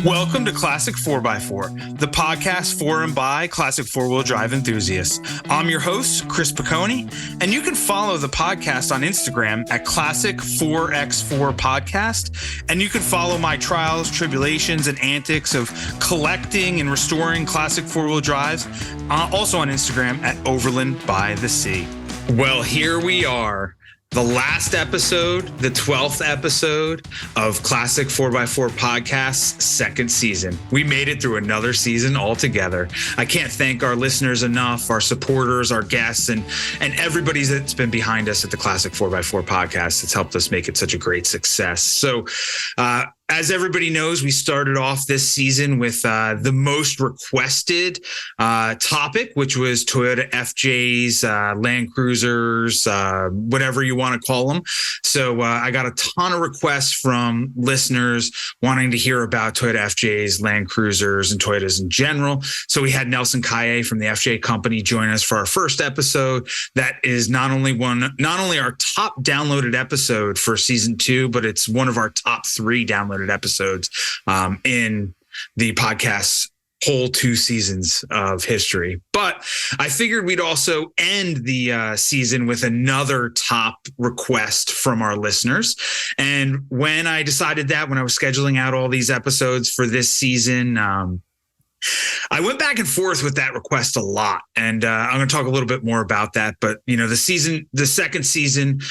Welcome to Classic 4x4, the podcast for and by classic four-wheel drive enthusiasts. I'm your host, Chris Picconi, and you can follow the podcast on Instagram at Classic 4x4 Podcast, and you can follow my trials, tribulations, and antics of collecting and restoring classic four-wheel drives, also on Instagram at Overland by the Sea. Well, here we are. The last episode, the 12th episode of Classic 4x4 Podcast's second season. We made it through another season altogether. I can't thank our listeners enough, our supporters, our guests, and everybody that's been behind us at the Classic 4x4 Podcast. It's helped us make it such a great success. So, as everybody knows, we started off this season with the most requested topic, which was Toyota FJs, Land Cruisers, whatever you want to call them. So I got a ton of requests from listeners wanting to hear about Toyota FJs, Land Cruisers, and Toyotas in general. So we had Nelson Kaye from the FJ company join us for our first episode. That is not only our top downloaded episode for season 2, but it's one of our top 3 downloaded episodes in the podcast's whole 2 seasons of history. But I figured we'd also end the season with another top request from our listeners. And when I decided that, when I was scheduling out all these episodes for this season, I went back and forth with that request a lot, and I'm going to talk a little bit more about that. But the second season,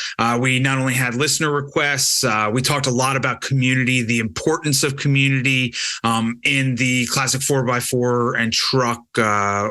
we not only had listener requests, we talked a lot about community, the importance of community in the classic 4x4 and truck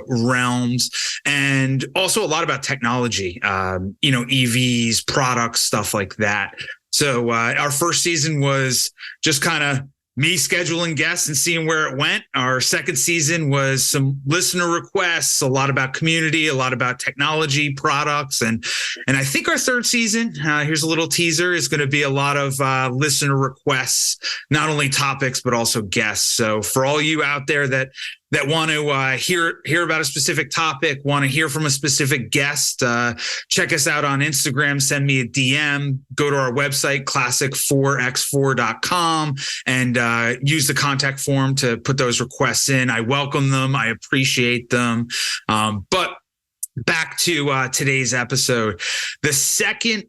realms, and also a lot about technology, EVs, products, stuff like that. So our first season was just kind of me scheduling guests and seeing where it went. Our second season was some listener requests, a lot about community, a lot about technology, products. And I think our third season, here's a little teaser, is going to be a lot of listener requests, not only topics, but also guests. So for all you out there that want to hear about a specific topic, want to hear from a specific guest, check us out on Instagram, send me a DM, go to our website, classic4x4.com, and use the contact form to put those requests in. I welcome them. I appreciate them. But back to today's episode. The second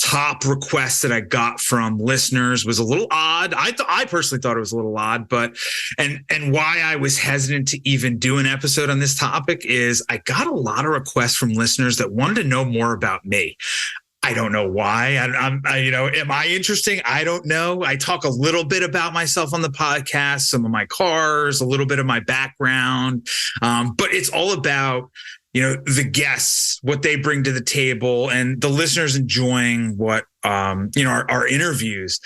top request that I got from listeners was a little odd. I personally thought it was a little odd, but and why I was hesitant to even do an episode on this topic is I got a lot of requests from listeners that wanted to know more about me. I don't know why. Am I interesting? I don't know. I talk a little bit about myself on the podcast, some of my cars, a little bit of my background, but it's all about the guests, what they bring to the table, and the listeners enjoying what, our interviews.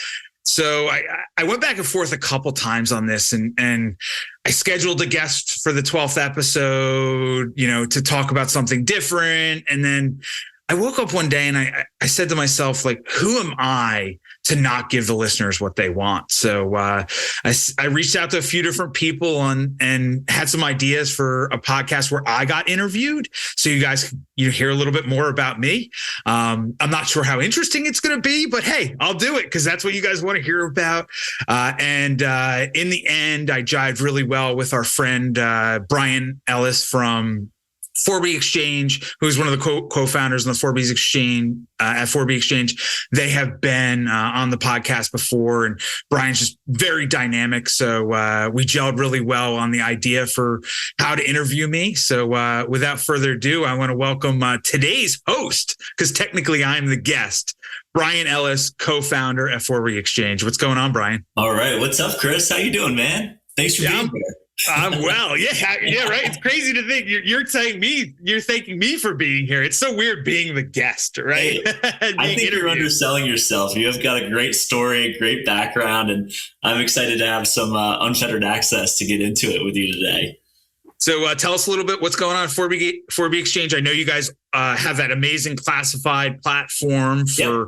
So I went back and forth a couple times on this, and I scheduled a guest for the 12th episode, to talk about something different. And then I woke up one day and I said to myself, like, who am I to not give the listeners what they want? So I reached out to a few different people and had some ideas for a podcast where I got interviewed. So you guys hear a little bit more about me. I'm not sure how interesting it's going to be, but hey, I'll do it because that's what you guys want to hear about. And in the end, I jived really well with our friend Brian Ellis from Fourbie Exchange, who's one of the co-founders of the Fourbie Exchange at Fourbie Exchange. They have been on the podcast before, and Brian's just very dynamic. So we gelled really well on the idea for how to interview me. So without further ado, I want to welcome today's host, because technically I'm the guest, Brian Ellis, co-founder at Fourbie Exchange. What's going on, Brian? All right. What's up, Chris? How you doing, man? Thanks for being here. Well, yeah, right. It's crazy to think you're thanking me for being here. It's so weird being the guest, right? Hey, I think you're underselling yourself. You have got a great story, great background, and I'm excited to have some unfettered access to get into it with you today. So tell us a little bit what's going on at Fourbie Exchange. I know you guys have that amazing classified platform for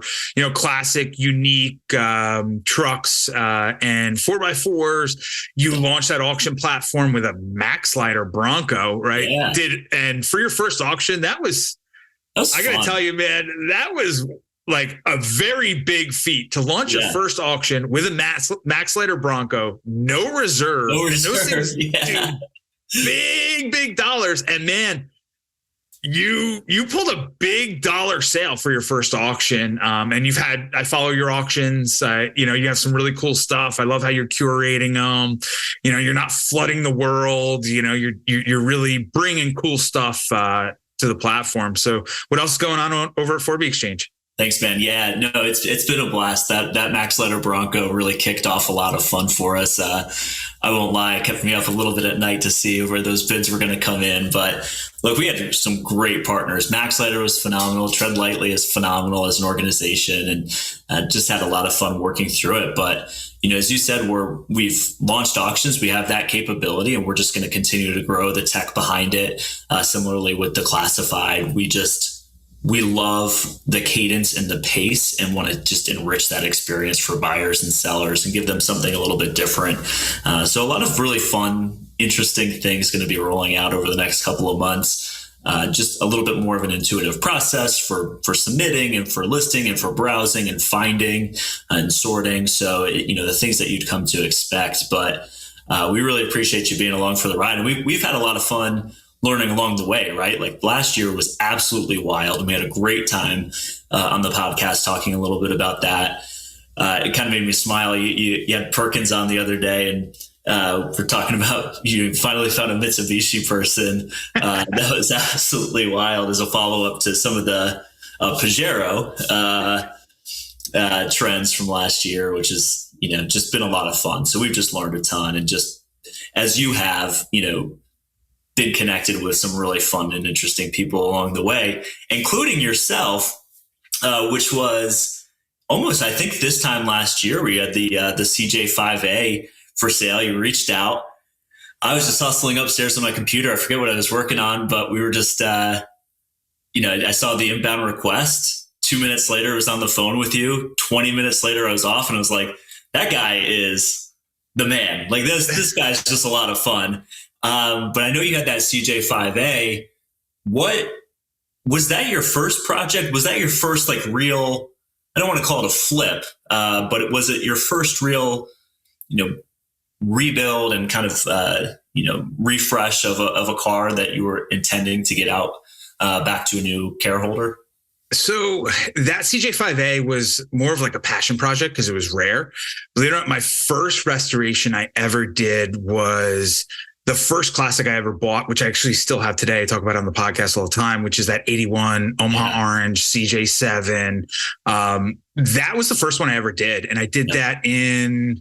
classic, unique trucks and 4x4s. You launched that auction platform with a Maxlider Bronco, right? Yeah. And for your first auction, that was I got to tell you, man, that was like a very big feat to launch your first auction with a Max Lighter Bronco, no reserve, dude, big dollars. And man, you pulled a big dollar sale for your first auction. And I follow your auctions. You have some really cool stuff. I love how you're curating them. You're not flooding the world. You're really bringing cool stuff to the platform. So what else is going on over at Fourbie Exchange? Thanks, man. Yeah, no, it's been a blast. That Max Lighter Bronco really kicked off a lot of fun for us. I won't lie, it kept me up a little bit at night to see where those bids were going to come in. But look, we had some great partners. Max Lighter was phenomenal. Tread Lightly is phenomenal as an organization, and just had a lot of fun working through it. But as you said, we've launched auctions. We have that capability, and we're just going to continue to grow the tech behind it. Similarly with the classified, we love the cadence and the pace and want to just enrich that experience for buyers and sellers and give them something a little bit different. So a lot of really fun, interesting things going to be rolling out over the next couple of months. Just a little bit more of an intuitive process for submitting and for listing and for browsing and finding and sorting. So, the things that you'd come to expect. But we really appreciate you being along for the ride. And we've had a lot of fun learning along the way, right? Like last year was absolutely wild, and we had a great time on the podcast talking a little bit about that. It kind of made me smile. You had Perkins on the other day, and we're talking about you finally found a Mitsubishi person. That was absolutely wild as a follow-up to some of the Pajero trends from last year, which is, just been a lot of fun. So we've just learned a ton, and just as you have, been connected with some really fun and interesting people along the way, including yourself, which was almost, I think this time last year, we had the CJ5A for sale. You reached out. I was just hustling upstairs on my computer. I forget what I was working on, but we were just, I saw the inbound request. 2 minutes later, I was on the phone with you. 20 minutes later, I was off, and I was like, that guy is the man. Like this guy's just a lot of fun. But I know you had that CJ5A. What was that your first project? Was that your first real, I don't want to call it a flip, but was it your first real, rebuild and kind of, refresh of a car that you were intending to get out back to a new care holder? So that CJ5A was more of like a passion project because it was rare. Believe it or not, my first restoration I ever did was the first classic I ever bought, which I actually still have today. I talk about it on the podcast all the time, which is that 81 Omaha Orange CJ7. That was the first one I ever did. And I did that it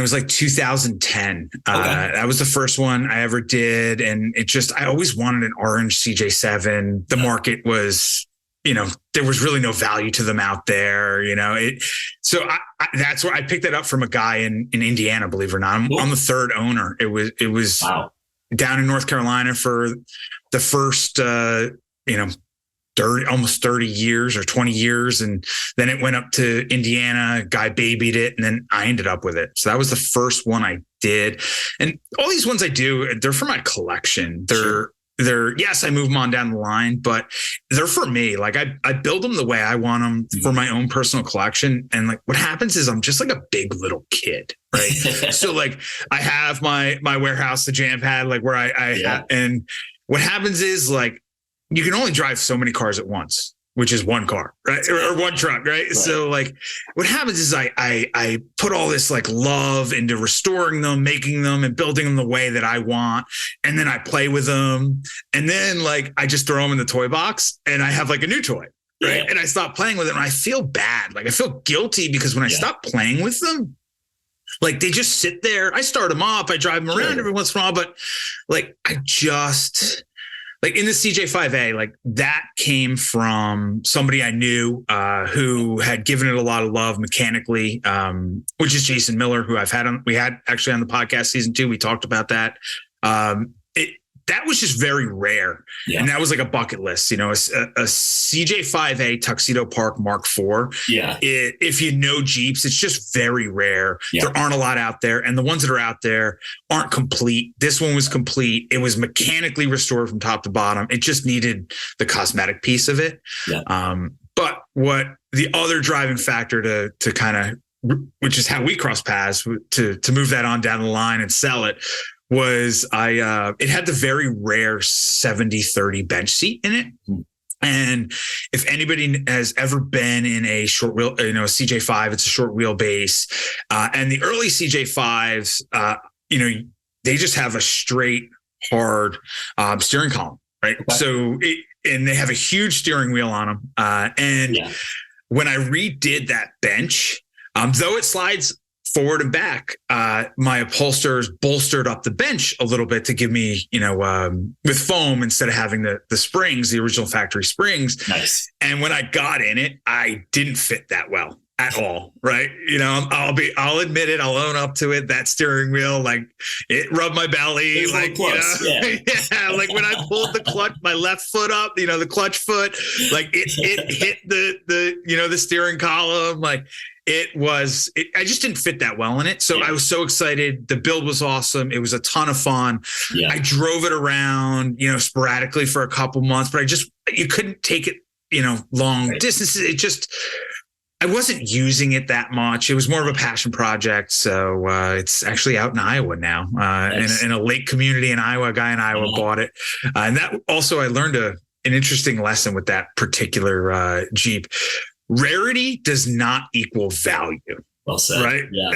was like 2010. That was the first one I ever did. And I always wanted an orange CJ7. The market was, there was really no value to them out there, So that's where I picked that up from a guy in Indiana, believe it or not. I'm the third owner. It was down in North Carolina for the first, almost 30 years or 20 years. And then it went up to Indiana, guy babied it, and then I ended up with it. So that was the first one I did. And all these ones I do, they're for my collection. Yes, I move them on down the line, but they're for me. Like I build them the way I want them for my own personal collection. And what happens is I'm just like a big little kid, right? So I have my warehouse, the jam pad, where I and what happens is you can only drive so many cars at once, which is one car, right? Or one truck, right? So what happens is I put all this love into restoring them, making them and building them the way that I want. And then I play with them. And then I just throw them in the toy box and I have a new toy, right? Yeah. And I stop playing with them. And I feel bad. I feel guilty because when I stop playing with them, they just sit there. I start them up. I drive them around every once in a while, but I just... in the CJ5A, that came from somebody I knew who had given it a lot of love mechanically, which is Jason Miller, who we had actually on the podcast season 2. We talked about that. That was just very rare. Yeah. And that was a bucket list, a CJ5A Tuxedo Park Mark IV. Yeah. If you know Jeeps, it's just very rare. Yeah. There aren't a lot out there. And the ones that are out there aren't complete. This one was complete. It was mechanically restored from top to bottom. It just needed the cosmetic piece of it. Yeah. But what the other driving factor to kind of, which is how we cross paths to move that on down the line and sell it, was it had the very rare 70-30 bench seat in it. And if anybody has ever been in a short wheel, a CJ5, it's a short wheelbase. And the early CJ5s, they just have a straight, hard steering column, right? Okay. So and they have a huge steering wheel on them. When I redid that bench, though it slides forward and back, my upholsters bolstered up the bench a little bit to give me, with foam instead of having the springs, the original factory springs. Nice. And when I got in it, I didn't fit that well at all. Right. I'll admit it. I'll own up to it. That steering wheel, like it rubbed my belly. Like, like when I pulled the clutch, my left foot up, the clutch foot, like it hit the steering column. Like, I just didn't fit that well in it. So I was so excited. The build was awesome. It was a ton of fun. Yeah. I drove it around, sporadically for a couple months, but you couldn't take it, long distances. I wasn't using it that much. It was more of a passion project. So it's actually out in Iowa now, nice. in a lake community in Iowa. A guy in Iowa bought it. And that also, I learned an interesting lesson with that particular Jeep. Rarity does not equal value. Well said. Right. Yeah.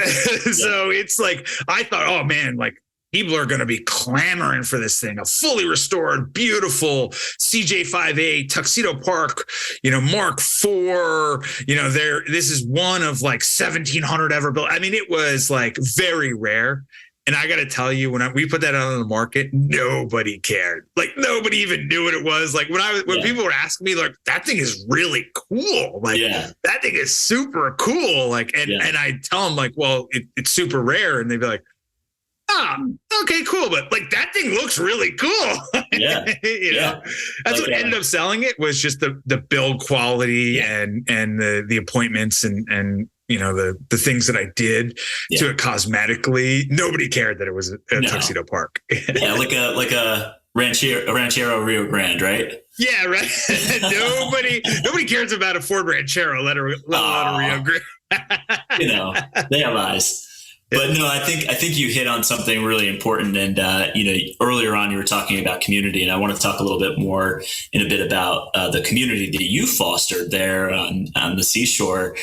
So it's like, I thought, oh man, like people are going to be clamoring for this thing, a fully restored, beautiful CJ5A Tuxedo Park, Mark IV, this is one of like 1,700 ever built. I mean, it was like very rare. And I got to tell you, when we put that out on the market, nobody cared. Like nobody even knew what it was. Like when people were asking me, like, that thing is really cool. Like that thing is super cool. Like, and I tell them like, well, it's super rare. And they'd be like, okay, cool. But like that thing looks really cool. Yeah. That's what ended up selling it, was just the build quality and the appointments and the things that I did to it cosmetically. Nobody cared that it was a Tuxedo Park. Like a Ranchero Rio Grande, right? Yeah, right. nobody cares about a Ford Ranchero, let alone a Rio Grande. They have eyes. But no, I think you hit on something really important. And, earlier on you were talking about community, and I want to talk a little bit more in a bit about the community that you fostered there on the seashore.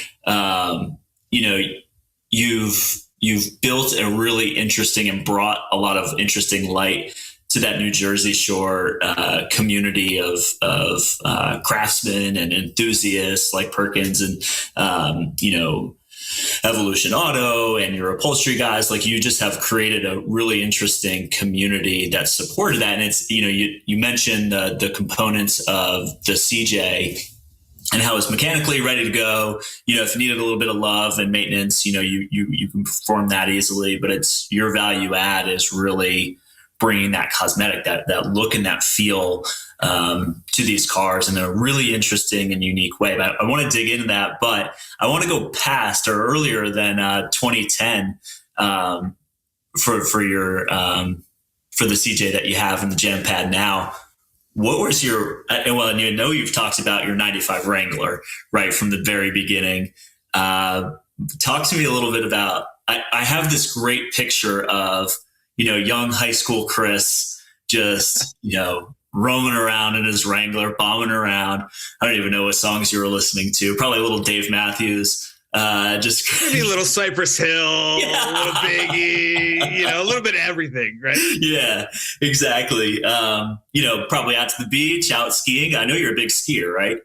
You've built a really interesting and brought a lot of interesting light to that New Jersey Shore community of craftsmen and enthusiasts like Perkins and, Evolution Auto and your upholstery guys. Like, you just have created a really interesting community that supported that. And it's, you mentioned the components of the CJ and how it's mechanically ready to go. If you needed a little bit of love and maintenance, you can perform that easily, but it's your value add is really bringing that cosmetic, that look and that feel to these cars in a really interesting and unique way. But I want to dig into that, but I want to go past or earlier than 2010 for your for the CJ that you have in the Gem Pad now. What was your, you've talked about your 95 Wrangler, right, from the very beginning. Talk to me a little bit about, I have this great picture of, young high school Chris just, roaming around in his Wrangler, bombing around. I don't even know what songs you were listening to. Probably a little Dave Matthews. Just maybe a little Cypress Hill, a little Biggie, a little bit of everything, right? Yeah, exactly. Probably out to the beach, out skiing. I know you're a big skier, right?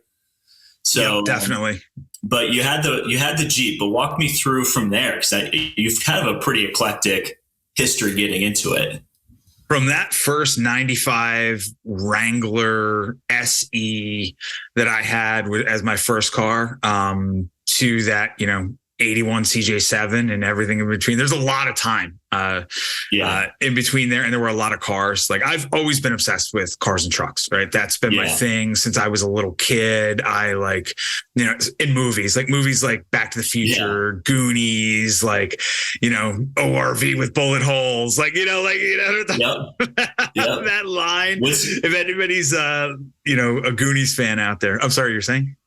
So definitely. But you had the Jeep. But walk me through from there, because you've kind of a pretty eclectic history getting into it. From that first 95 Wrangler SE that I had as my first car, to that, 81 CJ7 and everything in between. There's a lot of time in between there. And there were a lot of cars. Like, I've always been obsessed with cars and trucks, right? That's been my thing since I was a little kid. I in movies like Back to the Future, Goonies, ORV with bullet holes, that line. If anybody's, a Goonies fan out there, I'm sorry, you're saying?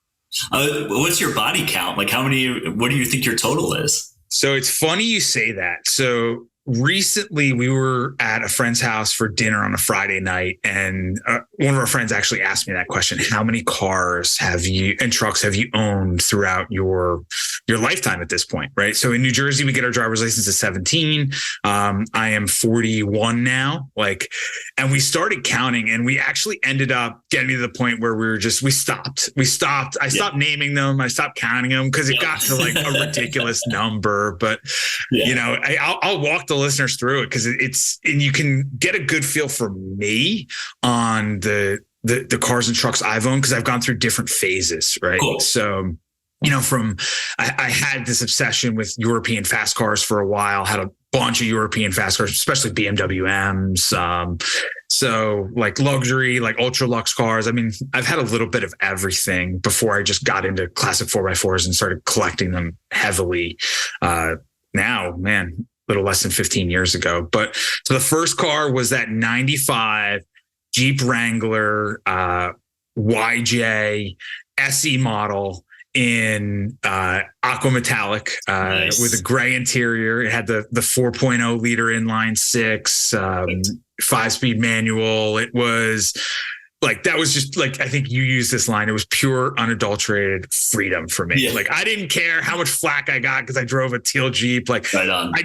What's your body count? Like what do you think your total is? So it's funny you say that. So recently we were at a friend's house for dinner on a Friday night, and one of our friends actually asked me that question: how many cars and trucks have you owned throughout your lifetime at this point? Right. So in New Jersey, we get our driver's license at 17. I am 41 now. And we started counting, and we actually ended up getting to the point where we stopped. I stopped naming them. I stopped counting them because it got to like a ridiculous number. But I'll walk the listeners through it because and you can get a good feel for me on the cars and trucks I've owned, because I've gone through different phases, right? Cool. So, I had this obsession with European fast cars for a while, had a bunch of European fast cars, especially BMW M's. So like luxury, like ultra luxe cars. I mean, I've had a little bit of everything before I just got into classic 4x4s and started collecting them heavily. Now, man, a little less than 15 years ago. But so the first car was that 95 Jeep Wrangler YJ SE model in aqua metallic nice. With a gray interior. It had the 4.0 liter inline six, 5-speed manual. It was like, that was just like, I think you used this line. It was pure unadulterated freedom for me. Yeah. Like, I didn't care how much flack I got because I drove a teal Jeep. Like, right on. I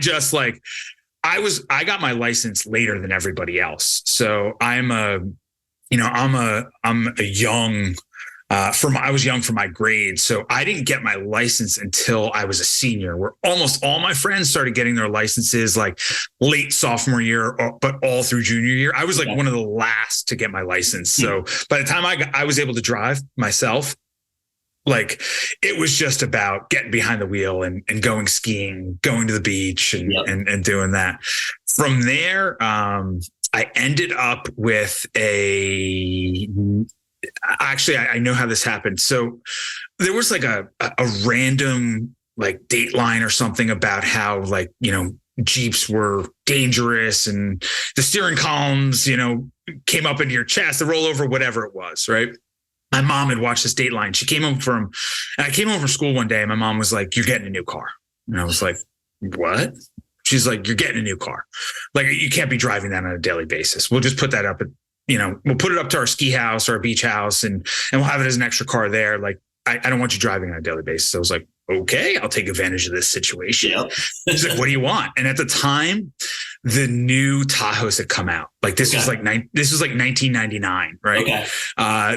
got my license later than everybody else. So I'm a young, I was young for my grade. So I didn't get my license until I was a senior, where almost all my friends started getting their licenses like late sophomore year, but all through junior year. I was like one of the last to get my license. So by the time I was able to drive myself, like it was just about getting behind the wheel and going skiing, going to the beach and doing that. From there, I ended up with actually, I know how this happened. So there was like a random like Dateline or something about how like, Jeeps were dangerous and the steering columns, came up into your chest, the rollover, whatever it was. Right. My mom had watched this Dateline. I came home from school one day and my mom was like, "You're getting a new car." And I was like, "What?" She's like, "You're getting a new car. Like, you can't be driving that on a daily basis. We'll just put that up at, we'll put it up to our ski house or our beach house and we'll have it as an extra car there. Like, I don't want you driving on a daily basis." So I was like, "Okay, I'll take advantage of this situation." Yep. She's like, "What do you want?" And at the time, the new Tahoes had come out. Like this was like 1999, right? Okay.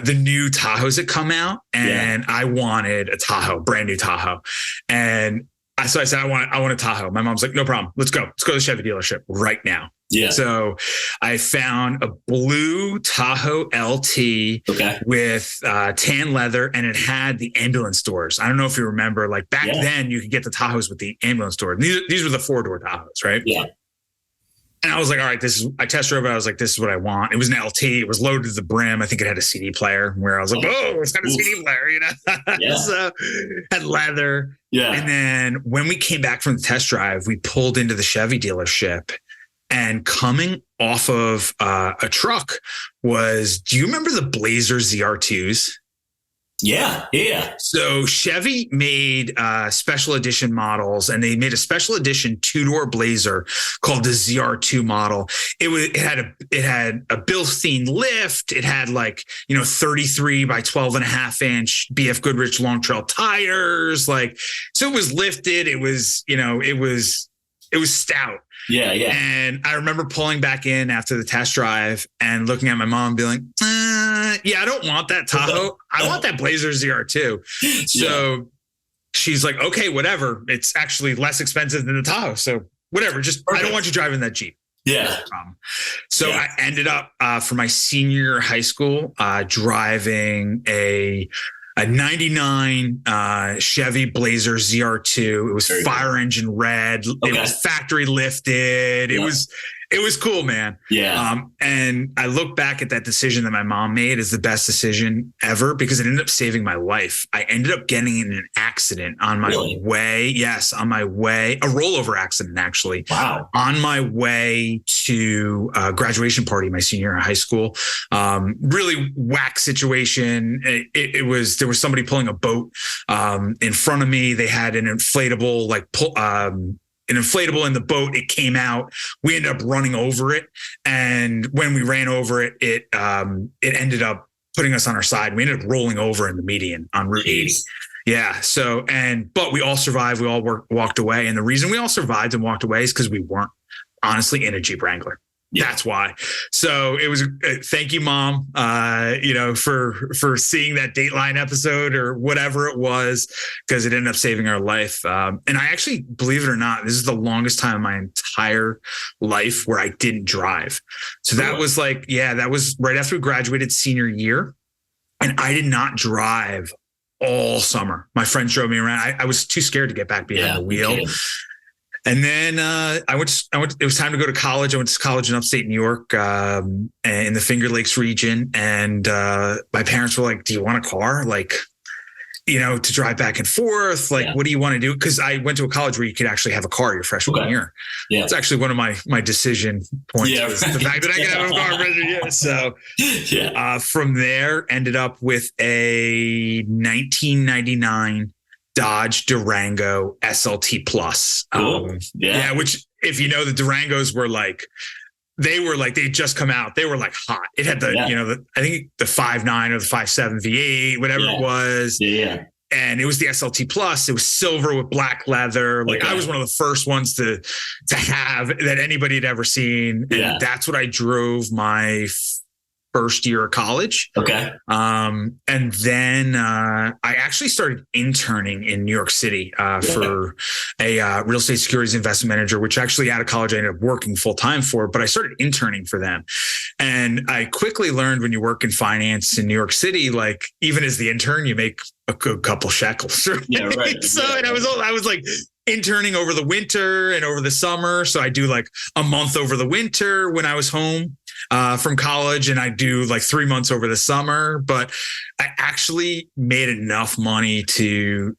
The new Tahoes had come out, and I wanted a Tahoe, brand new Tahoe. And so I said, I want a Tahoe. My mom's like, "No problem. Let's go to the Chevy dealership right now." Yeah. So I found a blue Tahoe LT with tan leather, and it had the ambulance doors. I don't know if you remember, like back then you could get the Tahoes with the ambulance door. These were the 4-door Tahoes, right? Yeah. And I was like, all right, I test drove it. I was like, this is what I want. It was an LT. It was loaded to the brim. I think it had a CD player where I was like, oh, it's got a CD player, Yeah. So had leather. Yeah. And then when we came back from the test drive, we pulled into the Chevy dealership, and coming off of a truck do you remember the Blazer ZR2s? Yeah. So Chevy made special edition models, and they made a special edition 2-door Blazer called the ZR2 model. It had a Bilstein lift. It had 33 by 12.5 inch BF Goodrich Long Trail tires. So it was lifted. It was stout. Yeah. And I remember pulling back in after the test drive and looking at my mom and being like, I don't want that Tahoe. I want that Blazer ZR2. So she's like, okay, whatever. It's actually less expensive than the Tahoe. So whatever, I don't want you driving that Jeep. Yeah. So I ended up for my senior year of high school driving a 99 Chevy Blazer ZR2. It was engine red. It was factory lifted. It was It was cool, man. Yeah. And I look back at that decision that my mom made as the best decision ever because it ended up saving my life. I ended up getting in an accident on my way. Yes, on my way, a rollover accident, actually. Wow. On my way to a graduation party my senior year of high school. Really whack situation. There was somebody pulling a boat in front of me. They had an inflatable, in the boat. It came out. We ended up running over it. And when we ran over it, it ended up putting us on our side. We ended up rolling over in the median on Route 80. Yeah. But we all survived. We all walked away. And the reason we all survived and walked away is because we weren't honestly in a Jeep Wrangler. Yeah. That's why. So it was, thank you, Mom, for seeing that Dateline episode or whatever it was, because it ended up saving our life. And I actually, believe it or not, this is the longest time in my entire life where I didn't drive. So that was that was right after we graduated senior year. And I did not drive all summer. My friends drove me around. I was too scared to get back behind the wheel. Okay. And then I went. It was time to go to college. I went to college in upstate New York, in the Finger Lakes region. And my parents were like, "Do you want a car? To drive back and forth? What do you want to do?" Because I went to a college where you could actually have a car your freshman year. Yeah, it's actually one of my decision points. Yeah, was the fact that I could have a car freshman year. So from there, ended up with a 1999. Dodge Durango SLT Plus. Cool. Which, if you know, the Durangos were they just come out. They were hot. It had I think the 5.9 or the 5.7 V8, whatever it was. Yeah. And it was the SLT Plus. It was silver with black leather. I was one of the first ones to have that anybody had ever seen. And that's what I drove my first year of college. Okay. And then I actually started interning in New York City for a real estate securities investment manager, which actually out of college I ended up working full time for, but I started interning for them. And I quickly learned when you work in finance in New York City, even as the intern, you make a good couple shekels. Right? Yeah, right. And I was interning over the winter and over the summer. So I do a month over the winter when I was home from college, and I do 3 months over the summer. But I actually made enough money to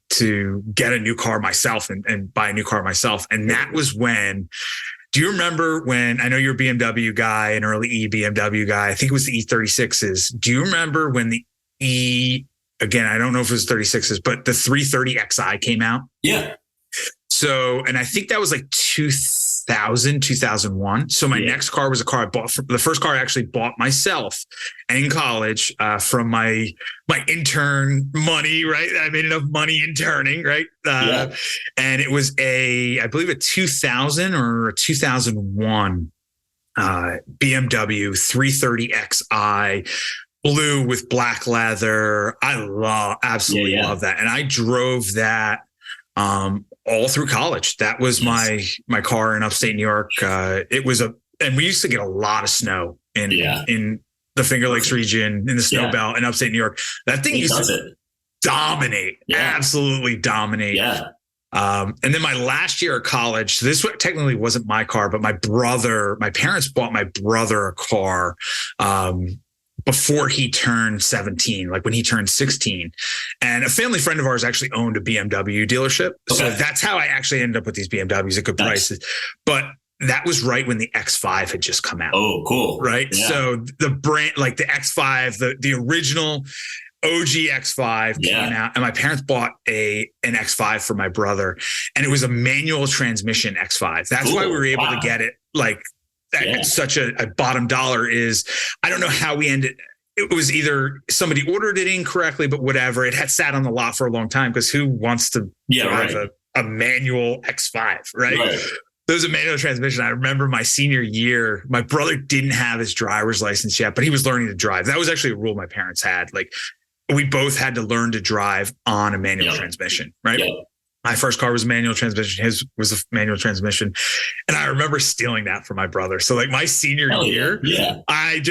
get a new car myself and buy a new car myself. And that was when, do you remember when, I know you're a BMW guy, an early BMW guy, I think it was the E36s. Do you remember when again, I don't know if it was 36s, but the 330xi came out? Yeah. So, and I think that was 2000, 2001. So my next car was a car I bought the first car I actually bought myself in college from my intern money, right? I made enough money interning, right? And it was I believe a 2000 or a 2001 BMW 330xi. Blue with black leather. I absolutely love that. And I drove that all through college. That was my car in upstate New York. And we used to get a lot of snow in the Finger Lakes region, in the snow belt in upstate New York. That thing used to dominate, absolutely dominate. Yeah. And then my last year of college, so this technically wasn't my car, but my parents bought my brother a car, before he turned 17, when he turned 16. And a family friend of ours actually owned a BMW dealership. Okay. So that's how I actually ended up with these BMWs at good prices. But that was right when the X5 had just come out. Oh, cool. Right. Yeah. So the brand, the X5, the original OG X5 came out, and my parents bought an X5 for my brother, and it was a manual transmission X5. That's why we were able to get it it's such a bottom dollar. Is I don't know how we ended. It was either somebody ordered it incorrectly, but whatever. It had sat on the lot for a long time, because who wants to drive a manual X5, right? There was a manual transmission. I remember my senior year, my brother didn't have his driver's license yet, but he was learning to drive. That was actually a rule my parents had. We both had to learn to drive on a manual transmission, right? Yeah. My first car was a manual transmission. His was a manual transmission. And I remember stealing that from my brother. So like my senior year, when I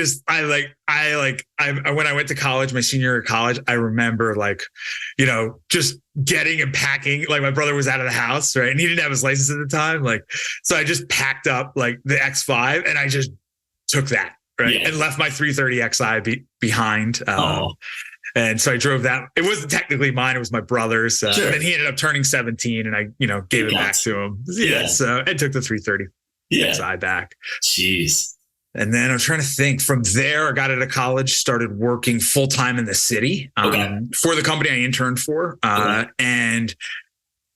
went to college, my senior year of college, I remember like, just getting and packing, like my brother was out of the house, right? And he didn't have his license at the time. Like, so I just packed up like the X5 and I just took that, right? And left my 330 Xi behind. And so I drove that. It wasn't technically mine. It was my brother's. And then he ended up turning 17 and I, gave it back to him. So I took the 330 Xi back. Jeez. And then I'm trying to think from there, I got out of college, started working full time in the city for the company I interned for. And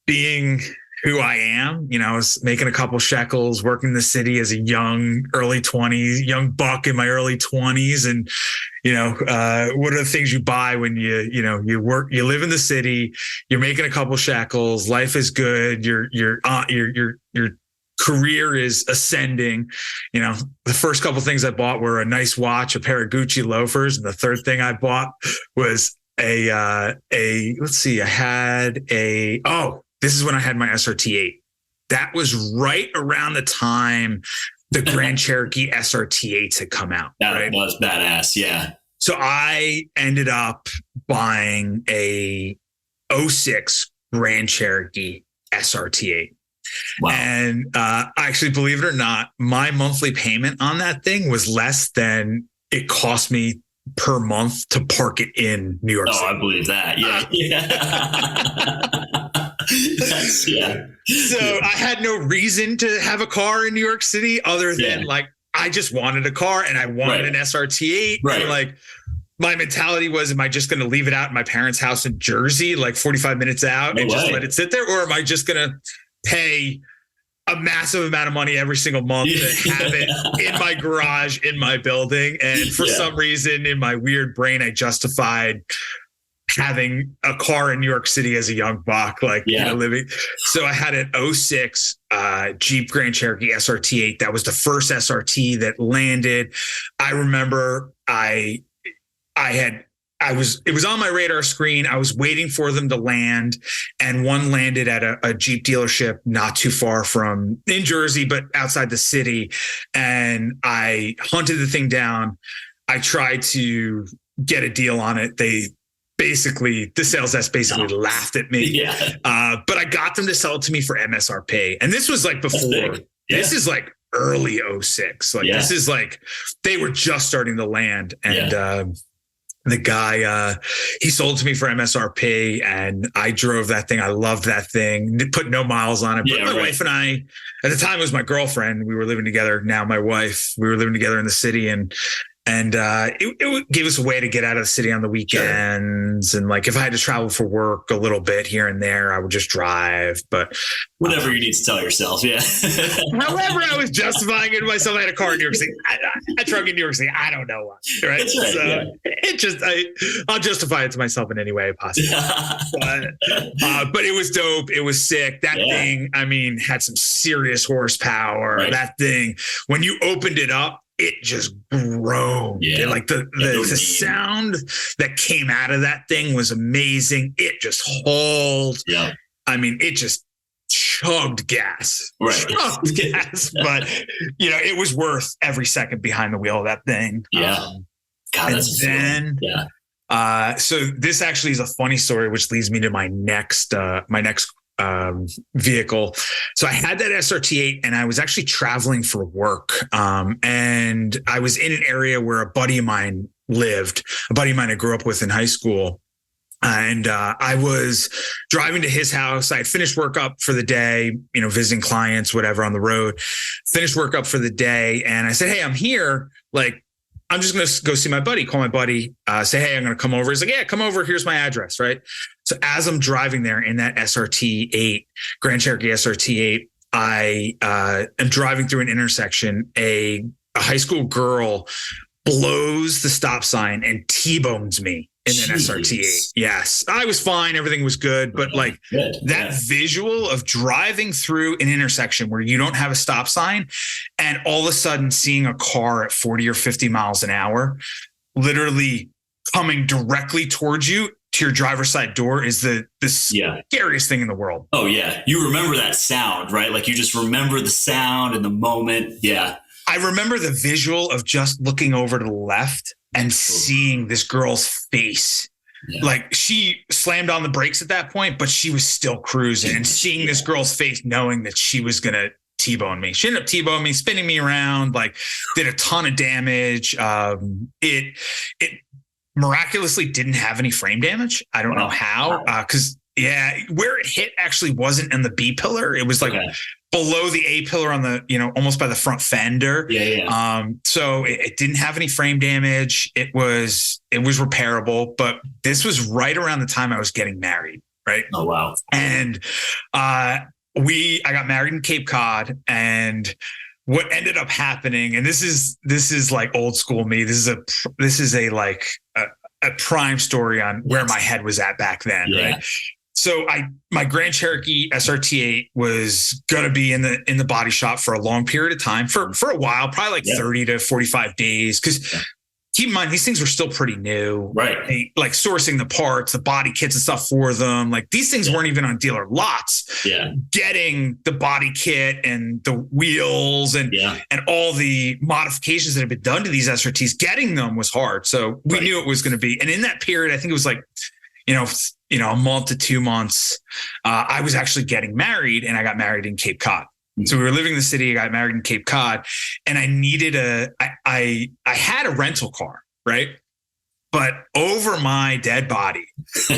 being who I am, I was making a couple shekels, working in the city as a young buck in my early 20s. And, what are the things you buy when you work, you live in the city, you're making a couple shekels, life is good. Your career is ascending. The first couple things I bought were a nice watch, a pair of Gucci loafers. And the third thing I bought was this is when I had my SRT8. That was right around the time the Grand Cherokee SRT8s had come out. That was badass. Yeah. So I ended up buying a 06 Grand Cherokee SRT8. Wow. And actually, believe it or not, my monthly payment on that thing was less than it cost me per month to park it in New York City. I believe that. Yeah. So I had no reason to have a car in New York City other than I just wanted a car and I wanted an SRT8. Right. And like my mentality was, am I just going to leave it out in my parents' house in Jersey, like 45 minutes out just let it sit there? Or am I just going to pay a massive amount of money every single month to have it in my garage, in my building? And for some reason in my weird brain, I justified having a car in New York City as a young buck, living. So I had an 06 Jeep Grand Cherokee SRT8. That was the first SRT that landed. I remember it was on my radar screen. I was waiting for them to land, and one landed at a Jeep dealership not too far from in Jersey, but outside the city. And I hunted the thing down. I tried to get a deal on it. The sales desk basically laughed at me. But I got them to sell it to me for MSRP. And this was like before, this is like early 06. This is like, they were just starting to land. And, the guy, he sold to me for MSRP and I drove that thing. I loved that thing. Put no miles on it. But my wife and I, at the time it was my girlfriend. We were living together. Now my wife, we were living together in the city, and it gave us a way to get out of the city on the weekends. And like, if I had to travel for work a little bit here and there, I would just drive, but whatever you need to tell yourself. Yeah. However, I was justifying it to myself. I had a car in New York City. I truck in New York City. I don't know why. Right. I'll justify it to myself in any way possible. But it was dope. It was sick. That thing, I mean, had some serious horsepower. Right. That thing, when you opened it up, it just groaned. Like the sound that came out of that thing was amazing. It just hauled. I mean, it just chugged gas. But it was worth every second behind the wheel of that thing. So this actually is a funny story, which leads me to my next vehicle. So I had that SRT8 and I was actually traveling for work. And I was in an area where a buddy of mine lived, a buddy of mine I grew up with in high school. And I was driving to his house. I had finished work up for the day, visiting clients, whatever, on the road, finished work up for the day. And I said, hey, I'm here. Like, I'm just going to go see my buddy, call my buddy, say, hey, I'm going to come over. He's like, yeah, come over. Here's my address. Right. So as I'm driving there in that SRT8, Grand Cherokee SRT8, I am driving through an intersection. A high school girl blows the stop sign and T-bones me in an SRT8. Yes, I was fine. Everything was good. But like that visual of driving through an intersection where you don't have a stop sign and all of a sudden seeing a car at 40 or 50 miles an hour, literally coming directly towards you to your driver's side door is the scariest thing in the world. Oh yeah. You remember that sound, right? Like you just remember the sound and the moment. Yeah. I remember the visual of just looking over to the left and seeing this girl's face. Yeah. Like she slammed on the brakes at that point, but she was still cruising, and seeing this girl's face, knowing that she was going to T-bone me. She ended up T-boning me, spinning me around, like did a ton of damage. It miraculously didn't have any frame damage. I don't know how, because where it hit actually wasn't in the B pillar. It was like below the A pillar on the, almost by the front fender. So it didn't have any frame damage. It was repairable, but this was right around the time I was getting married. Right. Oh, wow. And, I got married in Cape Cod, and what ended up happening, and this is like old school me. This is a prime story on where my head was at back then. Yeah. Right. So my Grand Cherokee SRT8 was going to be in the body shop for a long period of time, for a while, probably like 30 to 45 days. Cause keep in mind, these things were still pretty new, right? Like sourcing the parts, the body kits and stuff for them. Like these things weren't even on dealer lots. Yeah. Getting the body kit and the wheels and all the modifications that had been done to these SRTs, getting them was hard. So we knew it was going to be. And in that period, I think it was like, a month to 2 months, I was actually getting married, and I got married in Cape Cod. So we were living in the city. I got married in Cape Cod, and I needed I had a rental car, right? But over my dead body,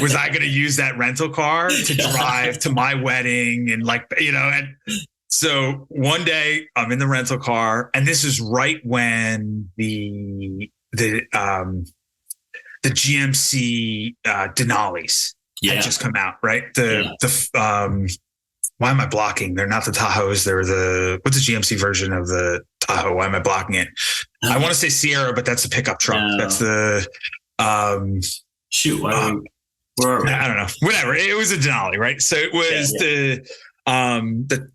was I going to use that rental car to drive to my wedding? And and so one day I'm in the rental car, and this is right when the GMC Denali's had just come out, right? Why am I blocking? They're not the Tahoes. They're what's the GMC version of the Tahoe? Why am I blocking it? I want to say Sierra, but that's a pickup truck. No. That's the, where are we? I don't know. Whatever. It was a Denali, right? So it was the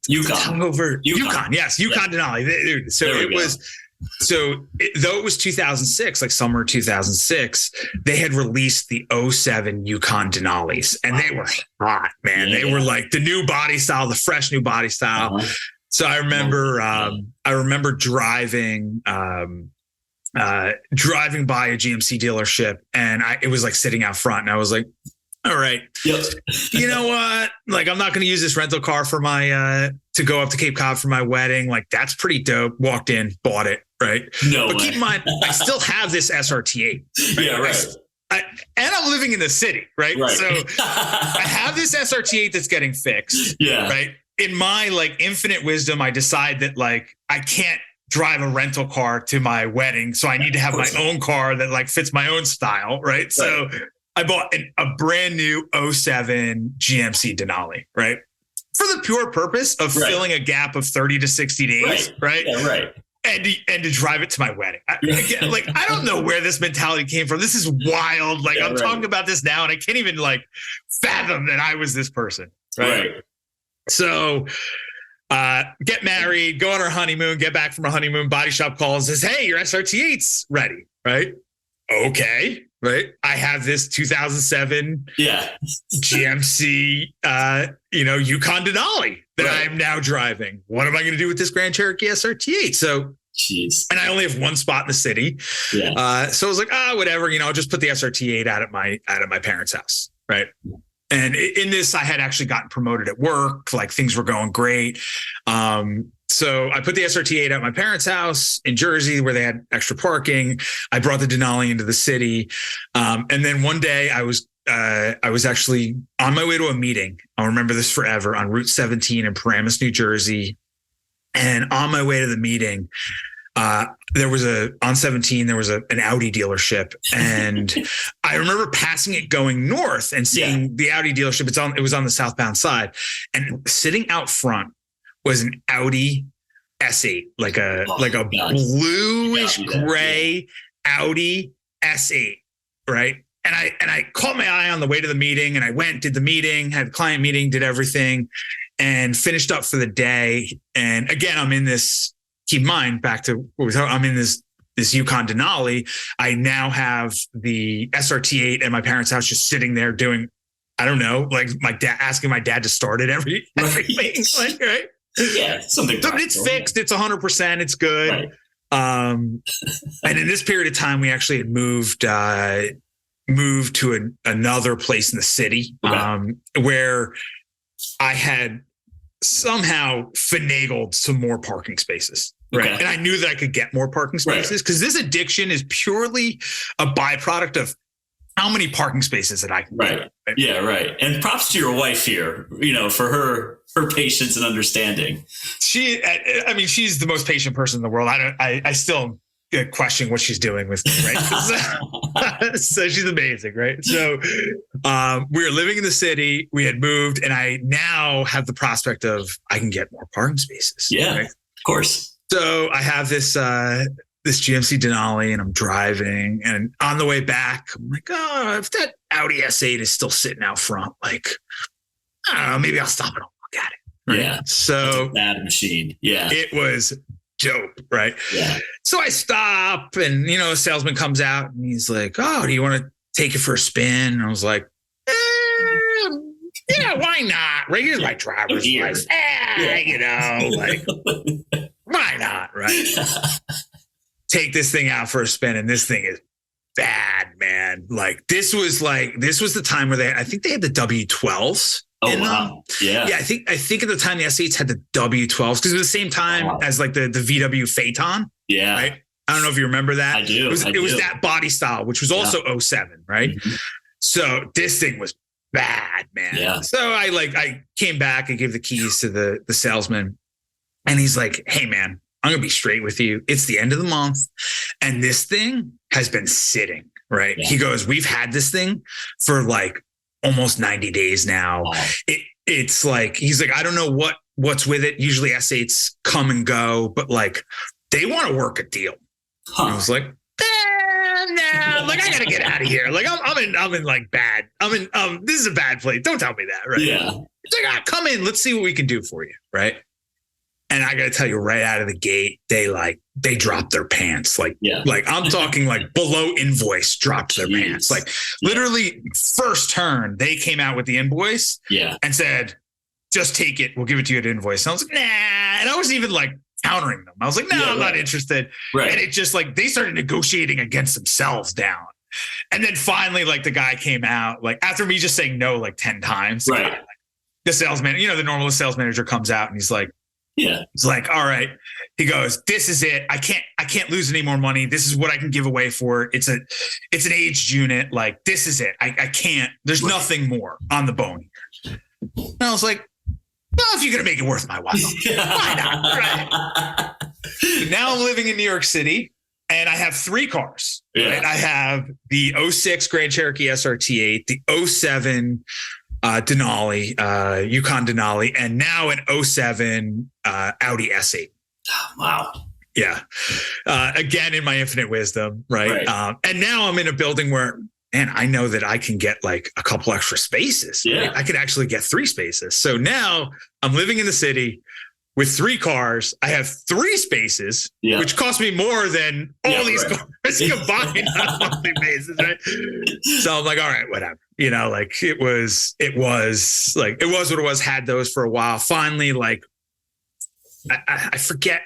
Yukon. Yukon. Yes. Yukon Denali. Dude. So it was, though it was 2006, like summer 2006, they had released the 07 Yukon Denali's, and they were hot, man. They were like the new body style, the fresh new body style. So I remember, driving by a GMC dealership, and it was like sitting out front, and I was like, all right, you know what? Like, I'm not going to use this rental car for my, to go up to Cape Cod for my wedding. Like, that's pretty dope. Walked in, bought it. Right. But keep in mind, I still have this SRT8. Right? Yeah. Right. And I'm living in the city. Right. So I have this SRT8 that's getting fixed. Yeah. Right. In my infinite wisdom, I decide that I can't drive a rental car to my wedding. So I need to have my own car that fits my own style. Right. So I bought a brand new 07 GMC Denali, right? For the pure purpose of filling a gap of 30 to 60 days, right? Yeah, right. And to drive it to my wedding. I don't know where this mentality came from. This is wild. I'm talking about this now, and I can't even fathom that I was this person, right? So get married, go on our honeymoon, get back from our honeymoon, body shop calls, says, hey, your SRT8's ready, right? Okay. Right. I have this 2007 GMC, Yukon Denali that I'm now driving. What am I going to do with this Grand Cherokee SRT8? So, and I only have one spot in the city. Yeah. So I was like, whatever, I'll just put the SRT8 out at my parents' house. Right. And in this, I had actually gotten promoted at work. Things were going great. So I put the SRT8 at my parents' house in Jersey where they had extra parking. I brought the Denali into the city. And then one day I was actually on my way to a meeting. I'll remember this forever, on Route 17 in Paramus, New Jersey. And on my way to the meeting, there was on 17, there was an Audi dealership. And I remember passing it going north and seeing the Audi dealership. It was on the southbound side, and sitting out front was an Audi S8, like a bluish gray Audi S8. Right. And I caught my eye on the way to the meeting, and I went, did the meeting, had a client meeting, did everything, and finished up for the day. And again, I'm in this, keep in mind, back to what we talking, I'm in this this Yukon Denali, I now have the SRT8 at my parents' house just sitting there doing, I don't know, like asking my dad to start it everything. Like, right? Yeah, something. So it's fixed. It's 100%. It's good. Right. And in this period of time, we actually had moved to another place in the city, where I had somehow finagled some more parking spaces. Right. And I knew that I could get more parking spaces because this addiction is purely a byproduct of how many parking spaces that I can get. Right. Yeah. Right. And props to your wife here, for her patience and understanding. She's the most patient person in the world. I still question what she's doing with me. Right. So she's amazing. Right. So, we were living in the city, we had moved, and I now have the prospect of, I can get more parking spaces. Yeah, of course. So I have this GMC Denali, and I'm driving, and on the way back, I'm like, oh, if that Audi S8 is still sitting out front, like, I don't know, maybe I'll stop and I'll look at it. Right? Yeah. So that machine. Yeah. It was dope. Right. Yeah. So I stop, and, a salesman comes out, and he's like, oh, do you want to take it for a spin? And I was like, yeah, why not? Right. Here's my driver's license. Like, why not? Right. Take this thing out for a spin, and this thing is bad, man. Like, this was the time where I think they had the W12s. Oh, wow. Yeah. Yeah. I think at the time the S8s had the W12s, because it was the same time as like the VW Phaeton. Yeah. Right. I don't know if you remember that. I do. It was that body style, which was also 07. Right. Mm-hmm. So this thing was bad, man. Yeah. So I came back and gave the keys to the salesman, and he's like, hey man, I'm going to be straight with you. It's the end of the month, and this thing has been sitting, right? Yeah. He goes, we've had this thing for like almost 90 days now. Wow. It's like, he's like, I don't know what's with it. Usually S8s come and go, but like, they want to work a deal. Huh. And I was like, nah, like, I got to get out of here. Like, I'm in like bad. This is a bad place. Don't tell me that. Right. Yeah. It's like, come in, let's see what we can do for you. Right. And I got to tell you, right out of the gate, they dropped their pants. Like I'm talking like below invoice dropped their pants. Like literally first turn, they came out with the invoice and said, just take it. We'll give it to you at invoice. And I was like, nah. And I wasn't even like countering them. I was like, no, I'm not interested. Right. And it just like, they started negotiating against themselves down. And then finally, like the guy came out, like after me just saying no, like 10 times, like, the salesman, the normal sales manager comes out, and he's like, it's like, all right. He goes, this is it. I can't lose any more money. This is what I can give away for it. It's an aged unit. Like, this is it. I can't, there's nothing more on the bone here. And I was like, well, if you're going to make it worth my while, why not? Right. Now I'm living in New York City, and I have 3 cars. Yeah. Right? I have the 06 Grand Cherokee SRT8, the 07 Denali, Yukon Denali, and now an 07 Audi S8. Wow. Yeah. Again, in my infinite wisdom, right? And now I'm in a building where, man, I know that I can get like a couple extra spaces. Yeah. Right? I could actually get 3 spaces. So now I'm living in the city with 3 cars. I have 3 spaces, which cost me more than all these cars combined on a monthly basis, right? So I'm like, all right, whatever. Like it was what it was. Had those for a while. Finally, like I forget,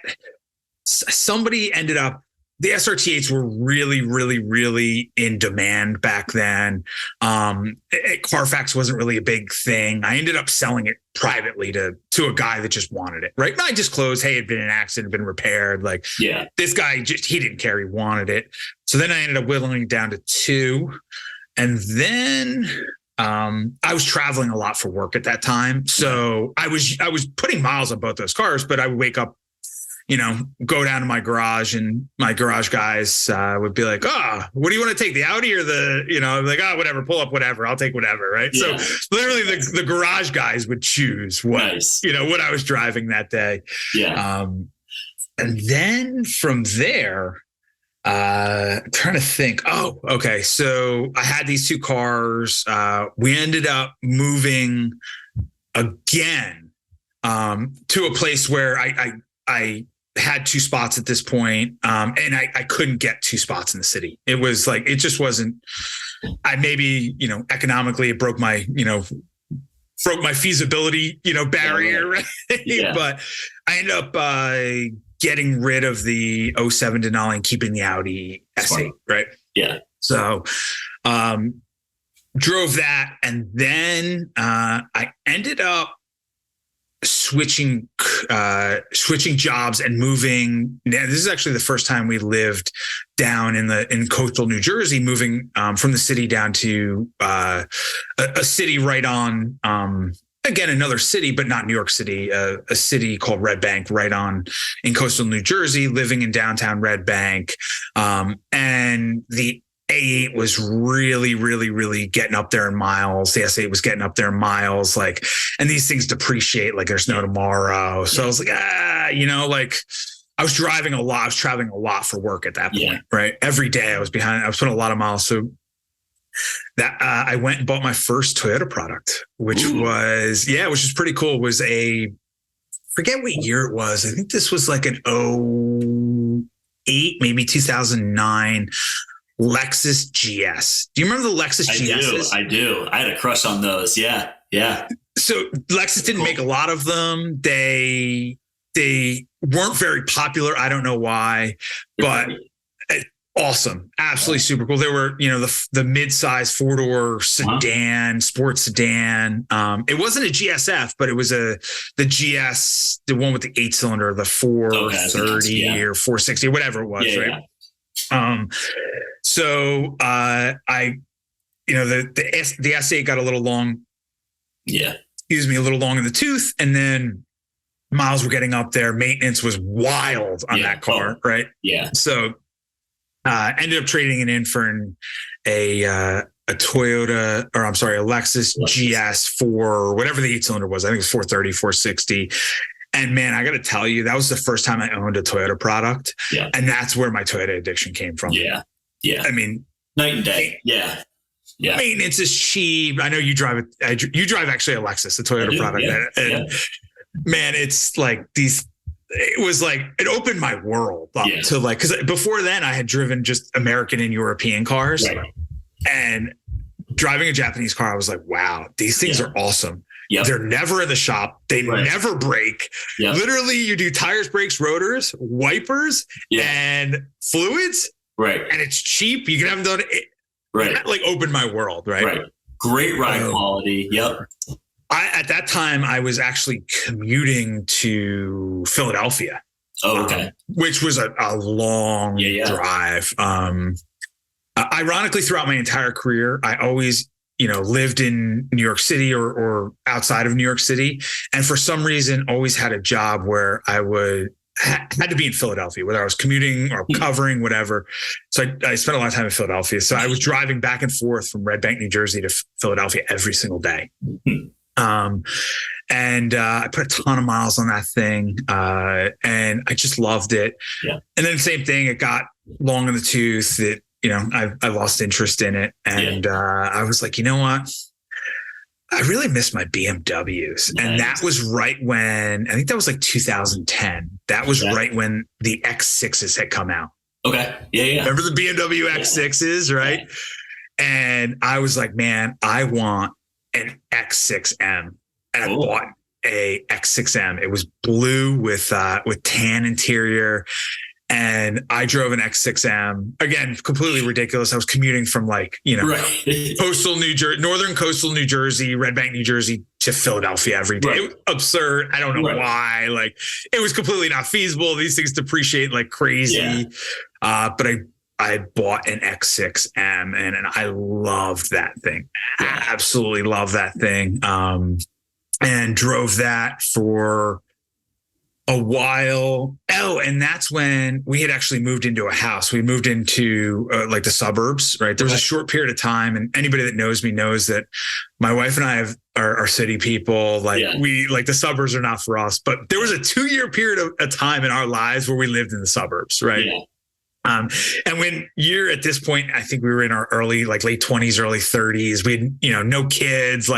somebody ended up, the SRT8s were really, really, really in demand back then. Carfax wasn't really a big thing. I ended up selling it privately to a guy that just wanted it. Right. I disclosed, hey, it had been an accident, been repaired. Like, this guy he didn't care. He wanted it. So then I ended up whittling it down to 2. And then I was traveling a lot for work at that time. So I was putting miles on both those cars, but I would wake up, go down to my garage, and my garage guys would be like, oh, what do you want to take, the Audi or the, I'm like, oh, whatever, pull up whatever. I'll take whatever. Right. Yeah. So literally the garage guys would choose what, what I was driving that day. Yeah. And then from there, trying to think. Oh, okay. So I had these 2 cars. We ended up moving again to a place where I had 2 spots at this point, and I couldn't get 2 spots in the city. It was like, it just wasn't, I maybe, economically it broke my feasibility, barrier, right? Yeah. But I ended up getting rid of the 07 Denali and keeping the Audi S8, right? Yeah. So drove that, and then I ended up switching jobs and moving. This is actually the first time we lived down in coastal New Jersey, moving from the city down to a city right on, again, another city, but not New York City, a city called Red Bank, right on in coastal New Jersey, living in downtown Red Bank. And the A8 was really, really, really getting up there in miles. The S8 was getting up there in miles, and these things depreciate like there's no tomorrow. So I was like, I was driving a lot. I was traveling a lot for work at that point, right? Every day I was behind. I was putting a lot of miles. So that I went and bought my first Toyota product, which was pretty cool. It was forget what year it was. I think this was like an 08, maybe 2009. Lexus GS. Do you remember the Lexus GS? I do. I had a crush on those. Yeah. Yeah. So Lexus didn't make a lot of them. They weren't very popular. I don't know why, but awesome. Absolutely super cool. They were, the mid-size 4-door sedan, sports sedan. It wasn't a GSF, but it was the GS, the one with the 8-cylinder, the 430 or 460, whatever it was, right? Yeah. So the S8 got a little long. Yeah. Excuse me, a little long in the tooth. And then miles were getting up there. Maintenance was wild on that car. Right. Yeah. So, ended up trading it in for a Toyota, or I'm sorry, a Lexus GS for whatever the 8-cylinder was. I think it was 430, 460. And man, I got to tell you, that was the first time I owned a Toyota product. Yeah. And that's where my Toyota addiction came from. Yeah. Yeah. I mean, night and day. Yeah. Yeah. Maintenance is cheap. I know you drive it. You drive actually a Lexus, a Toyota product. Yeah. And man, it's like it opened my world up to because before then I had driven just American and European cars, and driving a Japanese car, I was like, wow, these things are awesome. Yep. They're never in the shop. They never break. Yep. Literally, you do tires, brakes, rotors, wipers, and fluids. Right. And it's cheap. You can have them done. That opened my world. Right. Right. Great ride quality. Yep. At that time, I was actually commuting to Philadelphia. Oh, okay. Which was a long drive. Ironically, throughout my entire career, I always lived in New York City or outside of New York City. And for some reason, always had a job where I had to be in Philadelphia, whether I was commuting or covering, whatever. So I spent a lot of time in Philadelphia. So I was driving back and forth from Red Bank, New Jersey to Philadelphia every single day. And I put a ton of miles on that thing. And I just loved it. Yeah. And then same thing, it got long in the tooth. I lost interest in it. And I was like, you know what? I really miss my BMWs. Nice. And that was right when, I think that was like 2010. That was right when the X6s had come out. Okay. Yeah. Yeah. Remember the BMW X6s, right? Yeah. And I was like, man, I want an X6M. And I bought a X6M. It was blue with tan interior. And I drove an X6M, again, completely ridiculous. I was commuting from coastal northern coastal New Jersey, Red Bank, New Jersey to Philadelphia every day. It was absurd. I don't know why. It was completely not feasible. These things depreciate like crazy. Yeah. But I bought an X6M and I loved that thing. I absolutely loved that thing. And drove that for a while. Oh, and that's when we had actually moved into a house. We moved into the suburbs, right? There was a short period of time, and anybody that knows me knows that my wife and I are city people. We the suburbs are not for us, but there was a 2-year period of time in our lives where we lived in the suburbs, right? Yeah. And when you're at this point, I think we were in our late 20s, early 30s. We had, no kids,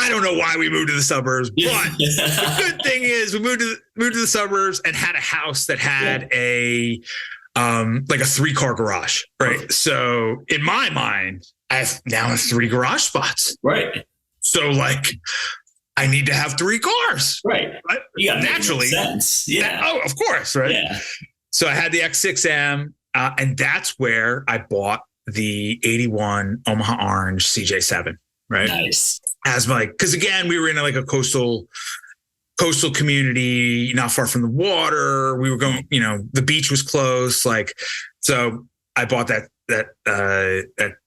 I don't know why we moved to the suburbs, but the good thing is we moved to the suburbs and had a house that had a 3-car garage, right? So in my mind, I have now 3 garage spots. Right. So like I need to have 3 cars. Right. You got naturally sense. Yeah. Of course. Right. Yeah. So I had the X6M and that's where I bought the 81 Omaha Orange CJ7. Right. Nice. As because again, we were in like a coastal community, not far from the water. We were going, the beach was close. So I bought that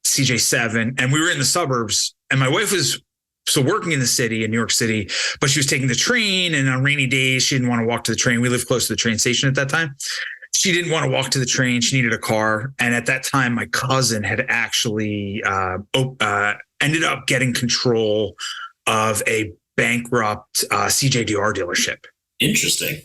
CJ7 and we were in the suburbs and my wife was still working in the city in New York City, but she was taking the train and on rainy days, she didn't want to walk to the train. We lived close to the train station at that time. She didn't want to walk to the train. She needed a car. And at that time, my cousin had actually ended up getting control of a bankrupt CJDR dealership. Interesting.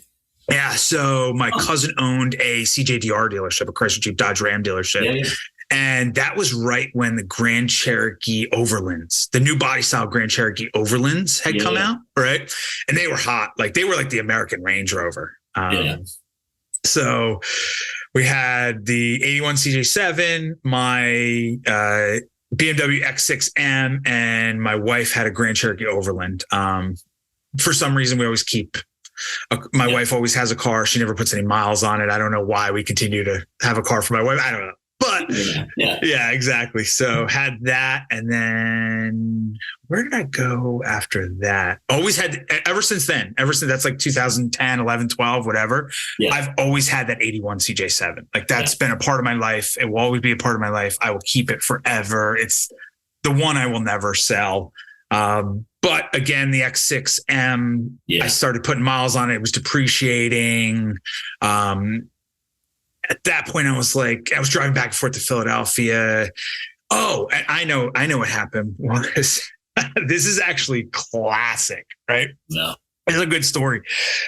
Yeah. So my cousin owned a CJDR dealership, a Chrysler Jeep Dodge Ram dealership. Yeah. And that was right when the Grand Cherokee Overlands, the new body style Grand Cherokee Overlands had come out. Right. And they were hot. They were like the American Range Rover. So we had the 81 CJ7, my BMW X6M, and my wife had a Grand Cherokee Overland. For some reason, we always keep my wife always has a car. She never puts any miles on it. I don't know why we continue to have a car for my wife. I don't know. But yeah, exactly. So had that. And then where did I go after that? Always had, ever since that's like 2010, 11, 12, whatever. Yeah. I've always had that 81 CJ7. That's been a part of my life. It will always be a part of my life. I will keep it forever. It's the one I will never sell. But again, the X6M, I started putting miles on it. It was depreciating. At that point, I was driving back and forth to Philadelphia. Oh, and I know what happened was this is actually classic, right? No. It's a good story.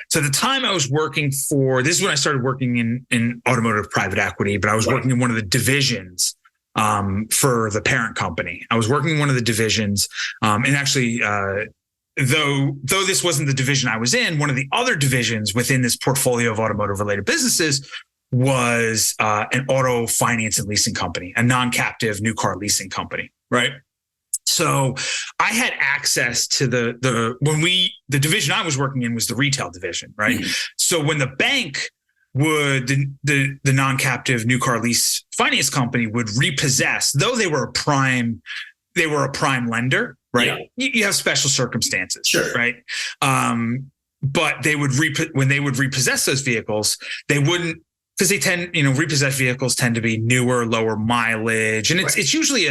So at the time I was working this is when I started working in automotive private equity, but I was working in one of the divisions for the parent company. I was working in one of the divisions. And actually, though this wasn't the division I was in, one of the other divisions within this portfolio of automotive related businesses was an auto finance and leasing company, a non-captive new car leasing company, right? So I had access to the division I was working in was the retail division, right? Mm-hmm. So when the bank the non-captive new car lease finance company would repossess, though they were a prime lender, right? Yeah. You have special circumstances, sure, right? But they would when they would repossess those vehicles, they wouldn't. Because they tend, repossessed vehicles tend to be newer, lower mileage. And it's usually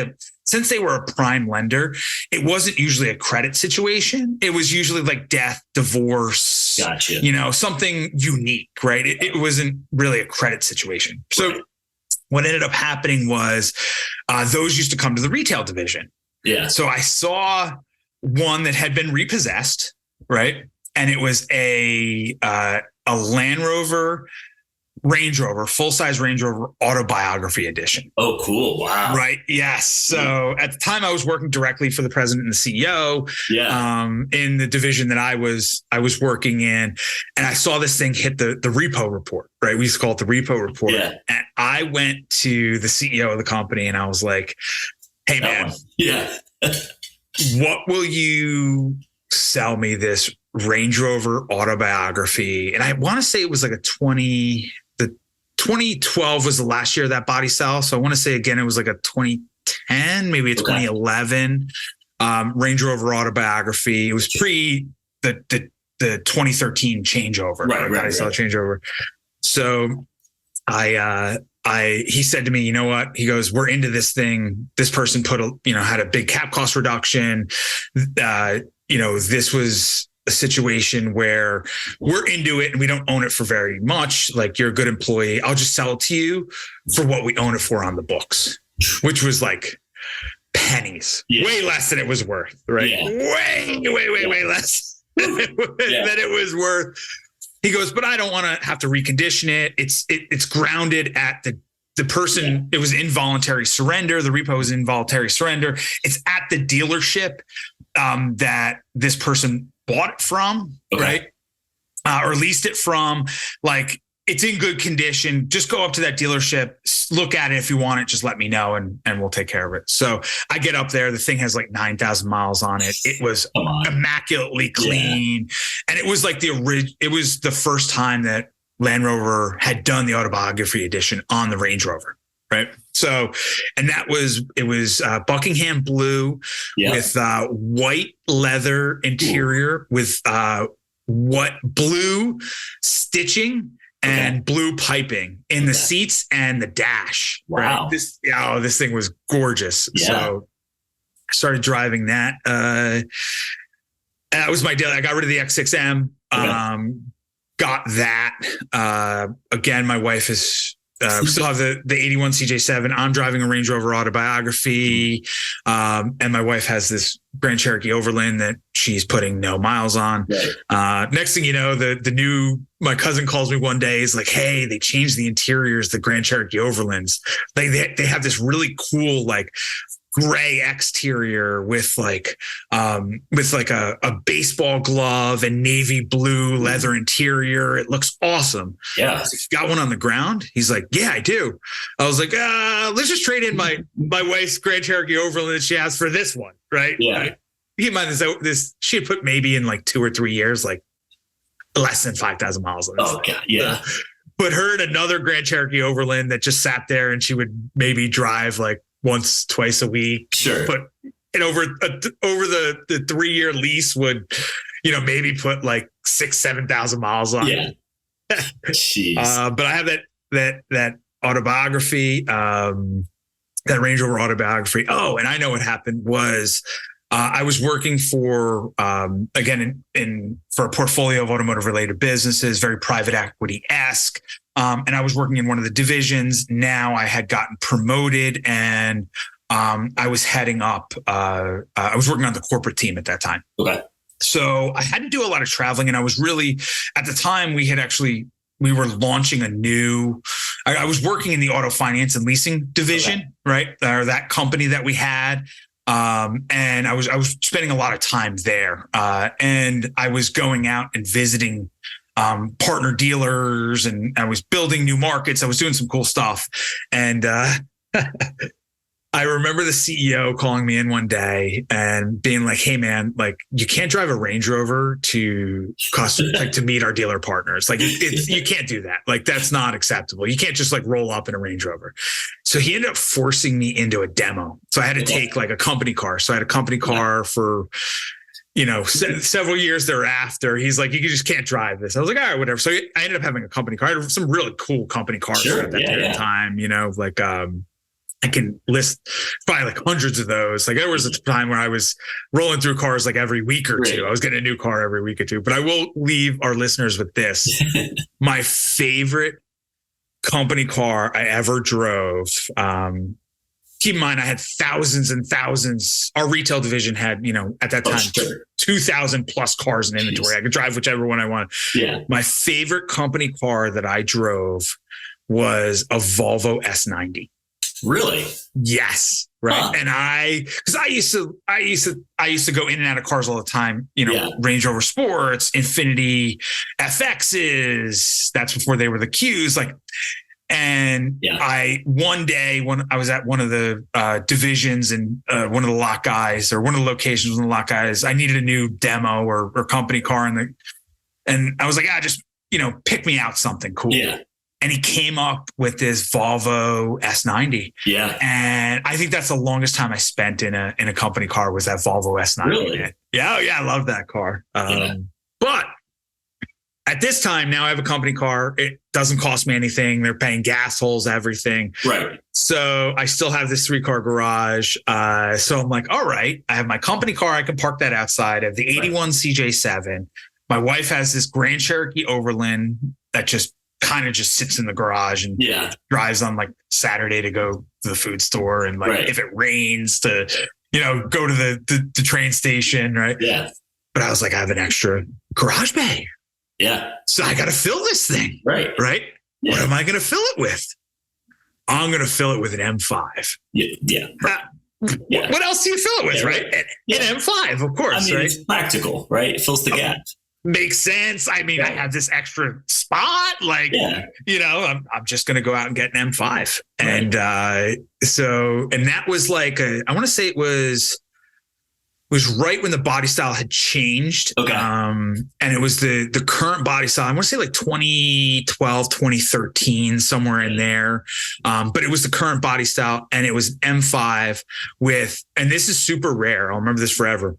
since they were a prime lender, it wasn't usually a credit situation. It was usually like death, divorce, gotcha. Something unique, right? It wasn't really a credit situation. So what ended up happening was those used to come to the retail division. Yeah. So I saw one that had been repossessed, right? And it was a Land Rover, Range Rover, full-size Range Rover autobiography edition. Oh, cool. Wow. Right. Yes. So at the time I was working directly for the president and the CEO in the division that I was working in. And I saw this thing hit the repo report, right? We used to call it the repo report. Yeah. And I went to the CEO of the company and I was like, hey, man, what will you sell me this Range Rover autobiography? And I want to say it was like 2012 was the last year of that body style. So I want to say again, it was like a 2010, maybe a 2011 Range Rover autobiography. It was pre the 2013 changeover, body style changeover. So he said to me, you know what? He goes, we're into this thing. This person had a big cap cost reduction. This was a situation where we're into it and we don't own it for very much. Like, you're a good employee. I'll just sell it to you for what we own it for on the books, which was like pennies, way less than it was worth, right? Yeah. Way less than it was worth. He goes, but I don't want to have to recondition it. It's grounded at the the person, it was involuntary surrender. The repo was involuntary surrender. It's at the dealership that this person bought it from, right? Or leased it from. Like, it's in good condition. Just go up to that dealership, look at it. If you want it, just let me know and we'll take care of it. So I get up there. The thing has like 9,000 miles on it. It was immaculately clean. And it was like it was the first time that Land Rover had done the autobiography edition on the Range Rover. Right. So, and it was Buckingham blue with white leather interior with what blue stitching and blue piping in the seats and the dash. Wow. Right? This thing was gorgeous. Yeah. So I started driving that. That was my daily. I got rid of the X6M. Got that. Again, my wife is still have the 81 CJ7. I'm driving a Range Rover autobiography. And my wife has this Grand Cherokee Overland that she's putting no miles on. Right. Next thing you know, my cousin calls me one day. He's like, hey, they changed the interiors, the Grand Cherokee Overlands. They have this really cool, like, gray exterior with a baseball glove and navy blue leather interior. It looks awesome. Yeah. So you got one on the ground? He's like, yeah, I do. I was like, let's just trade in my wife's Grand Cherokee Overland that she has for this one. Right. Yeah. Keep in mind this she had put maybe in like 2 or 3 years, like less than 5,000 miles on this. Oh, God. Yeah. Put her in another Grand Cherokee Overland that just sat there and she would maybe drive like once, twice a week. Sure. But over the 3-year lease would, maybe put like 6,000-7,000 miles on. Yeah. Jeez. But I have that autobiography, that Range Rover autobiography. Oh, and I know what happened was I was working for again for a portfolio of automotive related businesses, very private equity-esque. And I was working in one of the divisions. Now I had gotten promoted and I was heading up. I was working on the corporate team at that time. Okay. So I had to do a lot of traveling, and I was really, at the time we were launching I was working in the auto finance and leasing division, right? Or that company that we had. And I was spending a lot of time there. And I was going out and visiting partner dealers, and I was building new markets. I was doing some cool stuff. And I remember the CEO calling me in one day and being like, hey man, like, you can't drive a Range Rover to meet our dealer partners. Like, you can't do that. Like, that's not acceptable. You can't just like roll up in a Range Rover. So he ended up forcing me into a demo. So I had to take like a company car. So I had a company car for, several years thereafter. He's like, you just can't drive this. I was like, all right, whatever. So I ended up having a company car. I had some really cool company cars at that period of time, I can list probably like hundreds of those. Like, there was a time where I was rolling through cars like every week or two. I was getting a new car every week or two. But I will leave our listeners with this. My favorite company car I ever drove. Keep in mind, I had thousands and thousands. Our retail division had, at that time, 2,000 plus cars in inventory. I could drive whichever one I wanted. Yeah. My favorite company car that I drove was a Volvo S90. Really? Yes. Right. Huh. And I used to go in and out of cars all the time, Range Rover Sports, Infiniti FXs. That's before they were the Qs. One day when I was at one of the divisions and one of the lot guys, or one of the locations with the lot guys, I needed a new demo or company car. And I was like, just, pick me out something cool. Yeah. And he came up with this Volvo S90. Yeah. And I think that's the longest time I spent in a company car was that Volvo S90. Really? Yeah. Yeah. I love that car. But at this time now I have a company car. It doesn't cost me anything. They're paying gas holes, everything. Right. So I still have this 3-car garage. So I'm like, all right, I have my company car. I can park that outside. I have the 81 CJ7. My wife has this Grand Cherokee Overland that just kind of just sits in the garage and drives on like Saturday to go to the food store. And like, if it rains to, go to the train station. Right. Yeah. But I was like, I have an extra garage bay. Yeah. So I got to fill this thing. Right. Right. Yeah. What am I going to fill it with? I'm going to fill it with an M5. Yeah. What else do you fill it with, right? An M5, of course. I mean, it's practical, right? It fills the gap. Makes sense. I mean, I have this extra spot. Like, I'm just going to go out and get an M5. And and that was like, I want to say it was right when the body style had changed. Okay. And it was the current body style. I want to say like 2012, 2013, somewhere in there. But it was the current body style, and it was M5 and this is super rare. I'll remember this forever,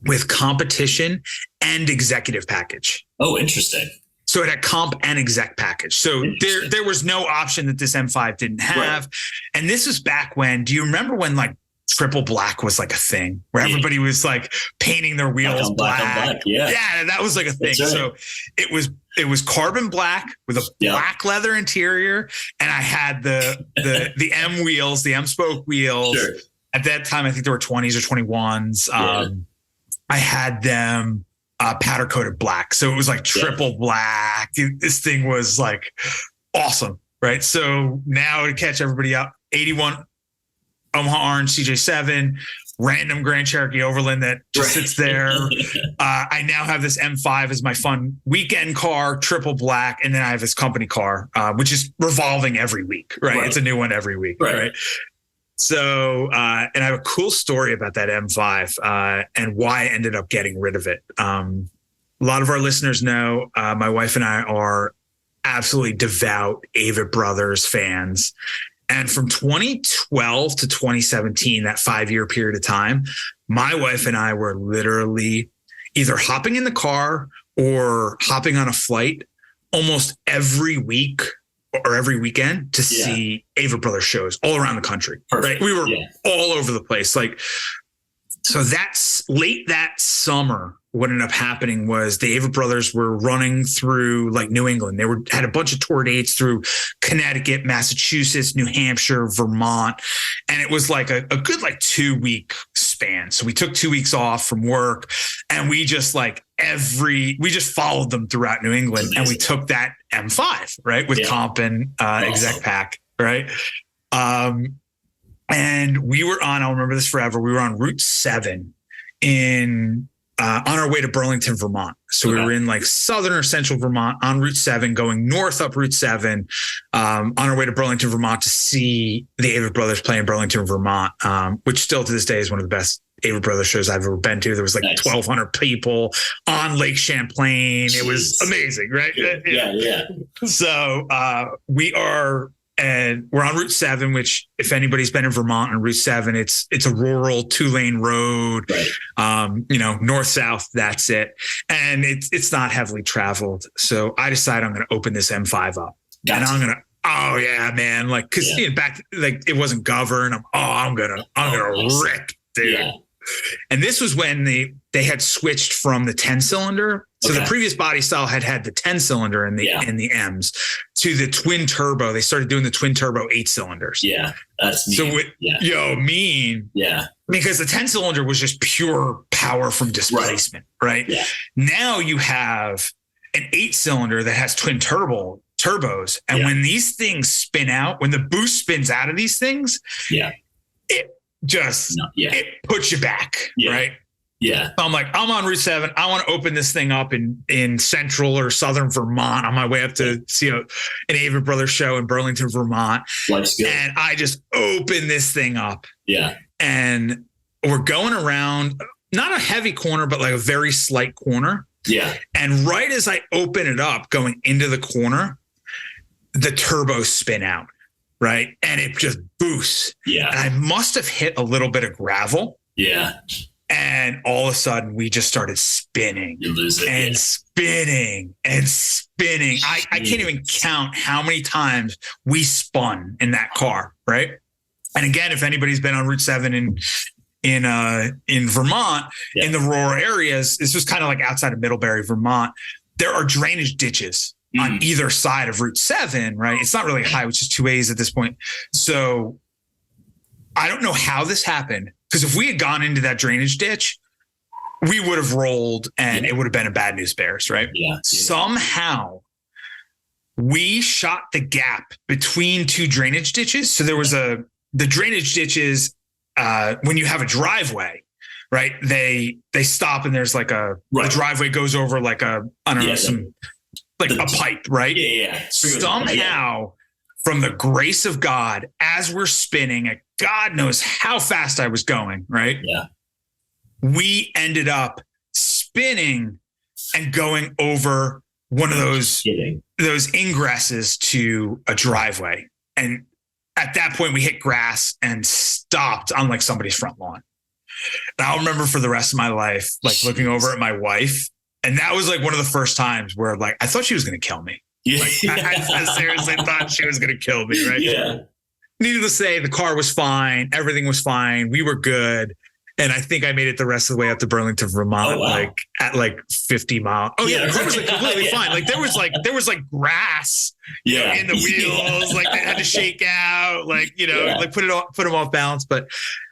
with competition and executive package. Oh, interesting. So it had comp and exec package. So there was no option that this M5 didn't have. Right. And this was back when, do you remember when like triple black was like a thing where everybody was like painting their wheels black? Yeah, that was like a thing. Right. So it was carbon black with a black leather interior. And I had the M wheels, the M spoke wheels. Sure. At that time, I think there were 20s or 21s. I had them powder coated black. So it was like triple black. This thing was like awesome. Right. So now to catch everybody up, 81 Omaha Orange CJ7, random Grand Cherokee Overland that just sits there. I now have this M5 as my fun weekend car, triple black. And then I have this company car, which is revolving every week. Right. It's a new one every week. Right. So, and I have a cool story about that M5 and why I ended up getting rid of it. A lot of our listeners know my wife and I are absolutely devout Avett Brothers fans. And from 2012 to 2017, that 5-year period of time, my wife and I were literally either hopping in the car or hopping on a flight almost every week or every weekend to see Avett Brothers shows all around the country. Perfect. Right? We were all over the place. Like, so that's late that summer. What ended up happening was the Avett Brothers were running through like New England. They had a bunch of tour dates through Connecticut, Massachusetts, New Hampshire, Vermont. And it was like a good like 2-week span. So we took 2 weeks off from work and we just we just followed them throughout New England. And we took that M5, right? With comp and exec pack, right? And we were I'll remember this forever. We were on Route 7 on our way to Burlington, Vermont. So we were in like southern or central Vermont on Route 7, going north up Route 7, on our way to Burlington, Vermont to see the Avett Brothers play in Burlington, Vermont, which still to this day is one of the best Avett Brothers shows I've ever been to. There was like 1,200 people on Lake Champlain. Jeez. It was amazing, right? Yeah. So we're on Route 7, which if anybody's been in Vermont on Route 7, it's a rural 2-lane road, north-south, that's it. And it's not heavily traveled. So I decided I'm going to open this M5 up. Gotcha. And I'm going to, oh yeah, man. Like, cause back, like it wasn't governed. I'm going to rip, dude. Yeah. And this was when they had switched from the 10-cylinder. So the previous body style had the 10-cylinder in the M's to the twin turbo. They started doing the twin turbo 8-cylinders. Yeah, that's mean. So mean. Yeah, because the 10-cylinder was just pure power from displacement, right? Yeah. Now you have an 8-cylinder that has twin turbos, and when these things spin out, when the boost spins out of these things, it puts you back, right? Yeah. So I'm like, I'm on Route 7. I want to open this thing up in central or southern Vermont on my way up to see an Avett Brothers show in Burlington, Vermont. Life's good. And I just open this thing up. Yeah. And we're going around, not a heavy corner, but like a very slight corner. Yeah. And right as I open it up, going into the corner, the turbos spin out. Right. And it just boosts. Yeah. And I must have hit a little bit of gravel. Yeah. And all of a sudden we just started spinning. You lose it. And spinning and spinning. I can't even count how many times we spun in that car. Right. And again, if anybody's been on Route 7 in Vermont, in the rural areas, this was kind of like outside of Middlebury, Vermont, there are drainage ditches on either side of Route 7, right? It's not really high, which is 2A's at this point. So I don't know how this happened, because if we had gone into that drainage ditch, we would have rolled and it would have been a bad news bears, right? Yeah. Somehow we shot the gap between two drainage ditches. So there was the drainage ditches, when you have a driveway, right? They stop and there's like the driveway goes over like a pipe, right? Yeah. Somehow, from the grace of God, as we're spinning, God knows how fast I was going, right? Yeah. We ended up spinning and going over one of those ingresses to a driveway. And at that point we hit grass and stopped on like somebody's front lawn. And I'll remember for the rest of my life, like looking over at my wife. And that was like one of the first times where like, I thought she was going to kill me. Yeah. Like, I seriously thought she was going to kill me. Right. Yeah. Needless to say, the car was fine. Everything was fine. We were good. And I think I made it the rest of the way up to Burlington, Vermont, like at like 50 miles. Oh yeah, the car was like completely fine. Like there was like grass, in the wheels. Like they had to shake out, like like put them off balance. But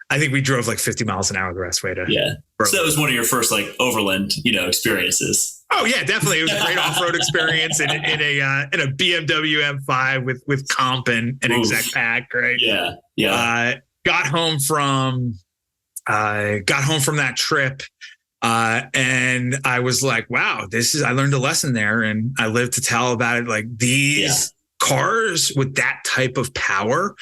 I think we drove like 50 miles an hour the rest way to. Yeah. Burlington. So that was one of your first like overland, experiences. Oh yeah, definitely. It was a great off-road experience in a BMW M5 with comp and exec pack, right? Yeah. Yeah. Got home from that trip, and I was like, wow, I learned a lesson there, and I lived to tell about it. Like these cars with that type of power,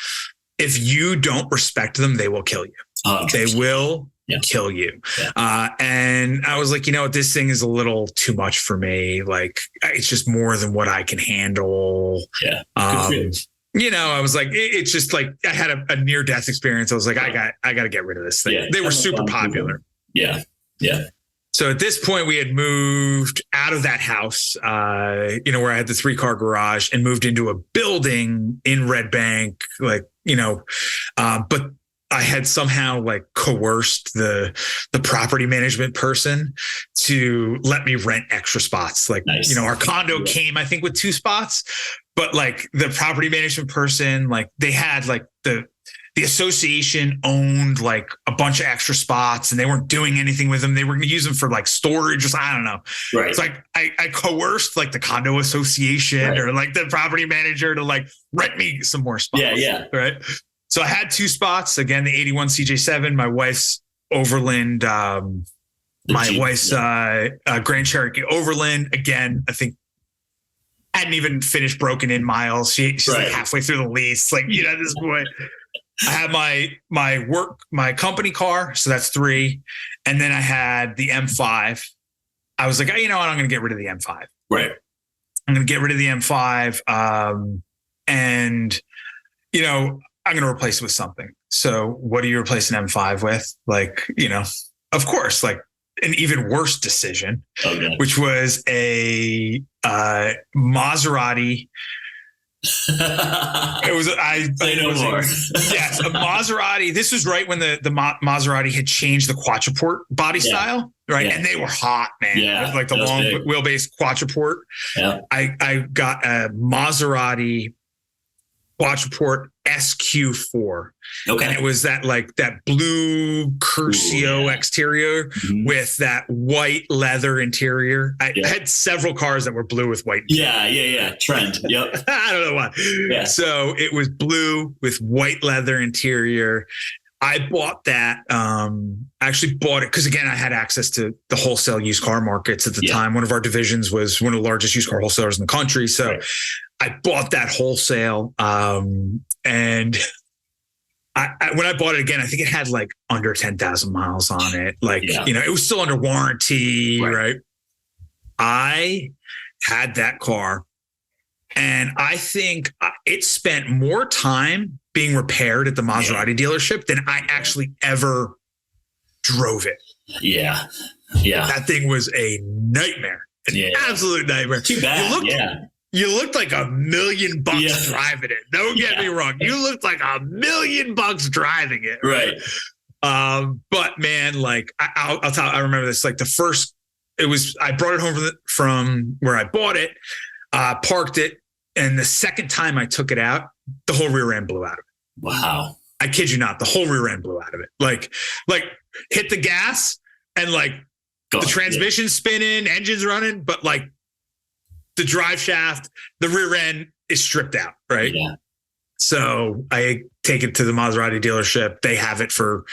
if you don't respect them, they will kill you. 100%. They will kill you. Yeah. And I was like, this thing is a little too much for me. Like it's just more than what I can handle. Yeah. I was like, it's just like I had a near death experience. I was like, I got to get rid of this thing. Yeah, they were super popular. Yeah. Yeah. So at this point we had moved out of that house, where I had the 3-car garage, and moved into a building in Red Bank, but I had somehow like coerced the property management person to let me rent extra spots. Like, nice. Our condo came, I think, with 2 spots, but like the property management person, like they had like the association owned like a bunch of extra spots, and they weren't doing anything with them. They were going to use them for like storage or I don't know. Right. It's like I coerced like the condo association or like the property manager to like rent me some more spots. Yeah. Right. So I had 2 spots, again, the 81 CJ7, my wife's Overland, Grand Cherokee Overland. Again, I think hadn't even finished broken in miles. She's like halfway through the lease. Like, at this point, I had my company car. So that's 3. And then I had the M5. I was like, I'm going to get rid of the M5. Right. I'm going to get rid of the M5. And I'm going to replace it with something. So what do you replace an M5 with? Like, of course, like an even worse decision, which was a Maserati. It was, yes, a Maserati. This was right when the Maserati had changed the quadruport body style, right? Yeah. And they were hot, man. Yeah, like the long wheelbase quadruport. Yeah. I got a Maserati quadruport SQ4. Okay. And it was that blue Curcio exterior with that white leather interior. I had several cars that were blue with white. Yeah. Trend. Yep. I don't know why. Yeah. So it was blue with white leather interior. I bought that. I actually bought it because, again, I had access to the wholesale used car markets at the time. One of our divisions was one of the largest used car wholesalers in the country. So I bought that wholesale. And when I bought it again, I think it had like under 10,000 miles on it. Like, it was still under warranty, right? I had that car, and I think it spent more time being repaired at the Maserati dealership than I actually ever drove it. Yeah. That thing was a nightmare. An absolute nightmare. Too bad. You looked like $1 million driving it. Don't get me wrong. You looked like $1 million driving it. Right. But man, like I'll tell. I remember this. Like I brought it home from where I bought it, parked it, and the second time I took it out, the whole rear end blew out of it. Wow. I kid you not. The whole rear end blew out of it. Like hit the gas and like the transmission spinning, engines running, but like the drive shaft, the rear end is stripped out, right? Yeah. So I take it to the Maserati dealership. They have it for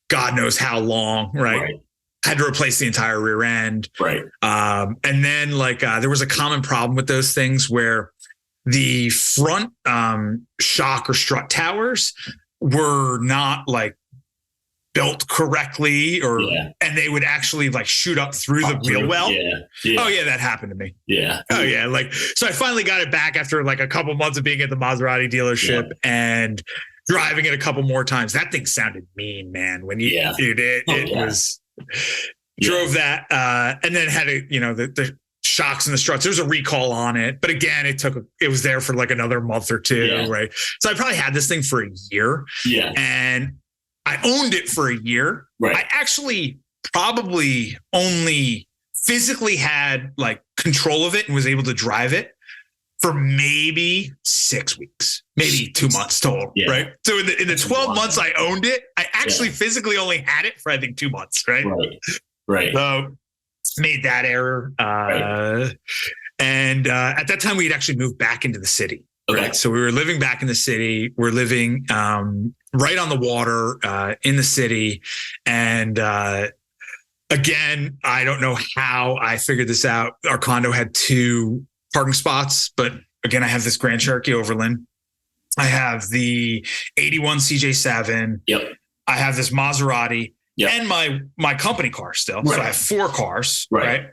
God knows how long, right? Had to replace the entire rear end. Right. And then there was a common problem with those things where the front shock or strut towers were not like built correctly and they would actually like shoot up through the wheel well. Oh yeah, that happened to me. Oh yeah. So I finally got it back after like a couple months of being at the Maserati dealership and driving it a couple more times. That thing sounded mean, man. When you it was drove that and then had the shocks and the struts. There was a recall on it, but again, it was there for like another month or two, right? So I probably had this thing for a year, and I owned it for a year. Right. I actually probably only physically had like control of it and was able to drive it for maybe 6 weeks, maybe 2 months total, right? So in the 12 months I owned it, I actually physically only had it for I think 2 months, right? Right. So made that error. And at that time we had actually moved back into the city. Okay. Right. So we were living back in the city. We're living right on the water in the city. And again, I don't know how I figured this out. Our condo had 2 parking spots, but again, I have this Grand Cherokee Overland. I have the 81 CJ7. Yep. I have this Maserati and my company car still. Right. So I have 4 cars. Right.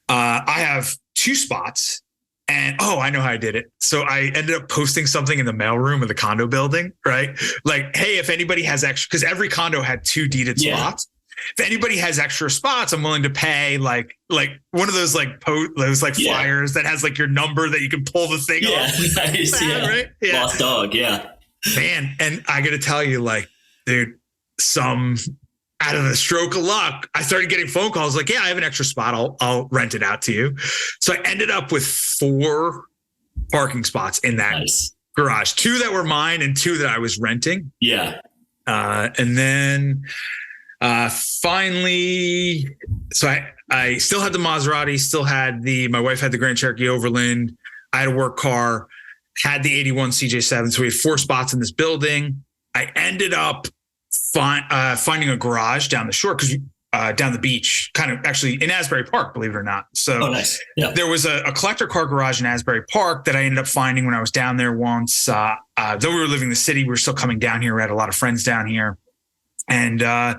I have 2 spots. And I know how I did it. So I ended up posting something in the mailroom of the condo building, right? Like, hey, if anybody has extra, because every condo had 2 deeded spots. If anybody has extra spots, I'm willing to pay like one of those flyers that has like your number that you can pull the thing off. Nice, right? Lost dog, man. And I got to tell you, like, dude, out of the stroke of luck, I started getting phone calls like, I have an extra spot. I'll rent it out to you. So I ended up with 4 parking spots in that garage, 2 that were mine and 2 that I was renting. And then finally, so I still had the Maserati, my wife had the Grand Cherokee Overland. I had a work car, had the 81 CJ7. So we had 4 spots in this building. I ended up finding a garage down the shore down the beach, kind of actually in Asbury Park, believe it or not. So there was a collector car garage in Asbury Park that I ended up finding when I was down there once. Though we were living in the city, we were still coming down here. We had a lot of friends down here. And I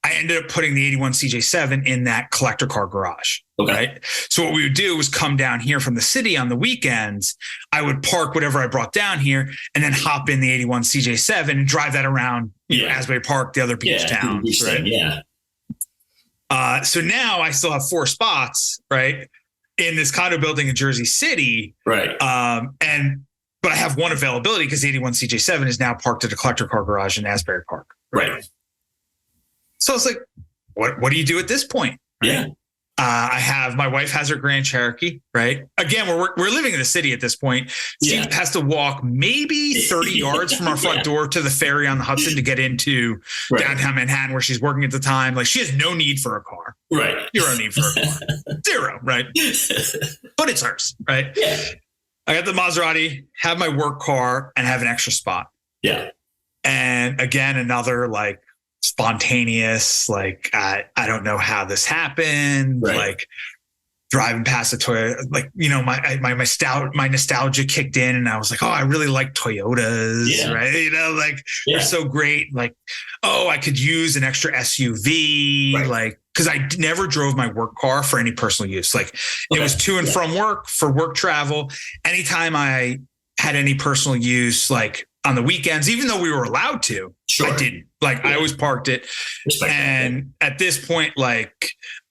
ended up putting the 81 CJ7 in that collector car garage. Okay. Right. So what we would do was come down here from the city on the weekends. I would park whatever I brought down here and then hop in the 81 CJ7 and drive that around Asbury Park, the other beach towns. Right. So now I still have 4 spots, right, in this condo building in Jersey City. Right. But I have 1 availability because the 81 CJ7 is now parked at a collector car garage in Asbury Park. Right. So I was like, what do you do at this point? Right? My wife has her Grand Cherokee, right? Again, we're living in the city at this point. Steve has to walk maybe 30 yards from our front door to the ferry on the Hudson to get into downtown Manhattan where she's working at the time. Like, she has no need for a car. Right. Zero need for a car. Zero, right? But it's hers, right? Yeah. I got the Maserati, have my work car, and have an extra spot. Yeah. And again, another like spontaneous, like, I don't know how this happened. Right. Like, driving past a Toyota, like, my nostalgia kicked in and I was like, I really like Toyotas, right? They're so great. Like, I could use an extra SUV, like, because I never drove my work car for any personal use. Like, it was to and from work, for work travel. Anytime I had any personal use, like on the weekends, even though we were allowed to, I didn't. Like, I always parked it. And at this point, like,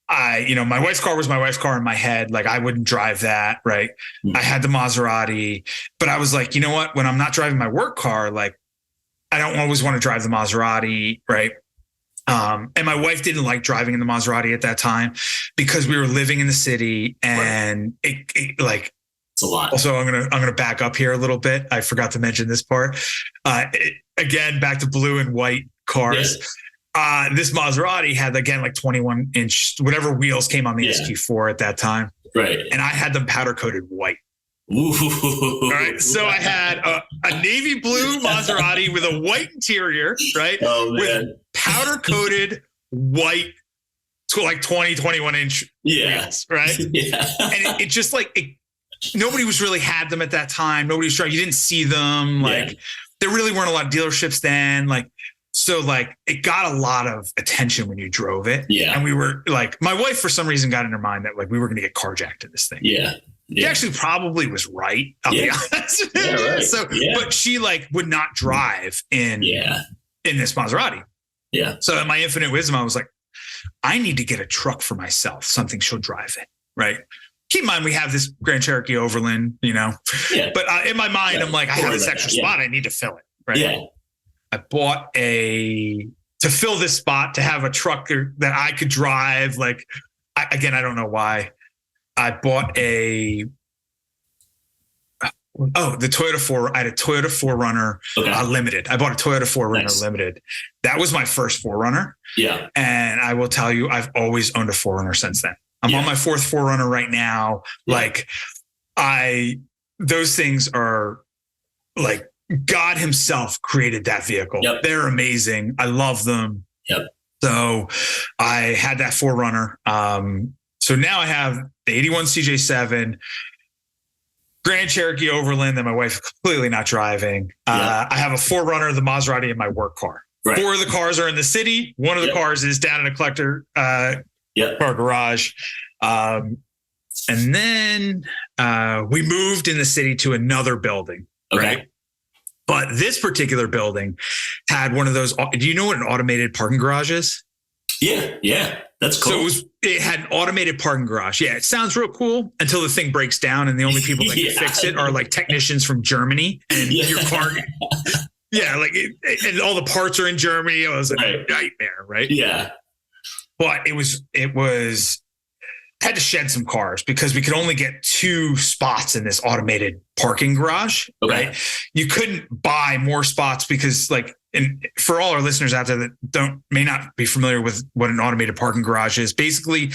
my wife's car was my wife's car in my head. Like, I wouldn't drive that. Right. I had the Maserati, but I was like, you know what? When I'm not driving my work car, like, I don't always want to drive the Maserati. Right. And my wife didn't like driving in the Maserati at that time because we were living in the city and it like, it's a lot. Also, I'm gonna back up here a little bit. I forgot to mention this part. Again, back to blue and white cars. This Maserati had, again, like 21-inch, whatever wheels came on the SQ4 at that time. Right. And I had them powder coated white. Ooh. All right. So I had a navy blue Maserati with a white interior, right? Oh, man. With powder coated white, like 20, 21 inch wheels, right? Yeah. And it just like, nobody was really had them at that time. Nobody was trying. You didn't see them. Like there really weren't a lot of dealerships then. Like, so like it got a lot of attention when you drove it. Yeah. And we were like, my wife for some reason got in her mind that like we were going to get carjacked in this thing. Yeah. She actually probably was right. I'll be honest. Right. So, but she like would not drive in this Maserati. Yeah. So in my infinite wisdom, I was like, I need to get a truck for myself, something she'll drive in. Right. Keep in mind, we have this Grand Cherokee Overland, you know, but in my mind, I'm like, I have this extra spot. I need to fill it. Right. Yeah. I bought to fill this spot, to have a truck that I could drive. Like, I don't know why. I bought the Toyota I had a Toyota 4Runner Limited. I bought a Toyota 4Runner Limited. That was my first 4Runner. Yeah. And I will tell you, I've always owned a 4Runner since then. I'm on my fourth 4Runner right now. Like those things are like God himself created that vehicle. Yep. They're amazing. I love them. Yep. So I had that 4Runner. So now I have the 81 CJ7, Grand Cherokee Overland that my wife is completely not driving. I have a 4Runner, the Maserati, in my work car. Right. 4 of the cars are in the city. 1 of the cars is down in a collector car garage. And then we moved in the city to another building. Okay. Right. But this particular building had one of those. Do you know what an automated parking garage is? Yeah. Yeah. That's cool. So it had an automated parking garage. Yeah. It sounds real cool until the thing breaks down and the only people that can fix it are like technicians from Germany and your car. And all the parts are in Germany. It was a nightmare. Right. Yeah. But it was had to shed some cars because we could only get 2 spots in this automated parking garage. Okay. Right. You couldn't buy more spots because and for all our listeners out there that may not be familiar with what an automated parking garage is, basically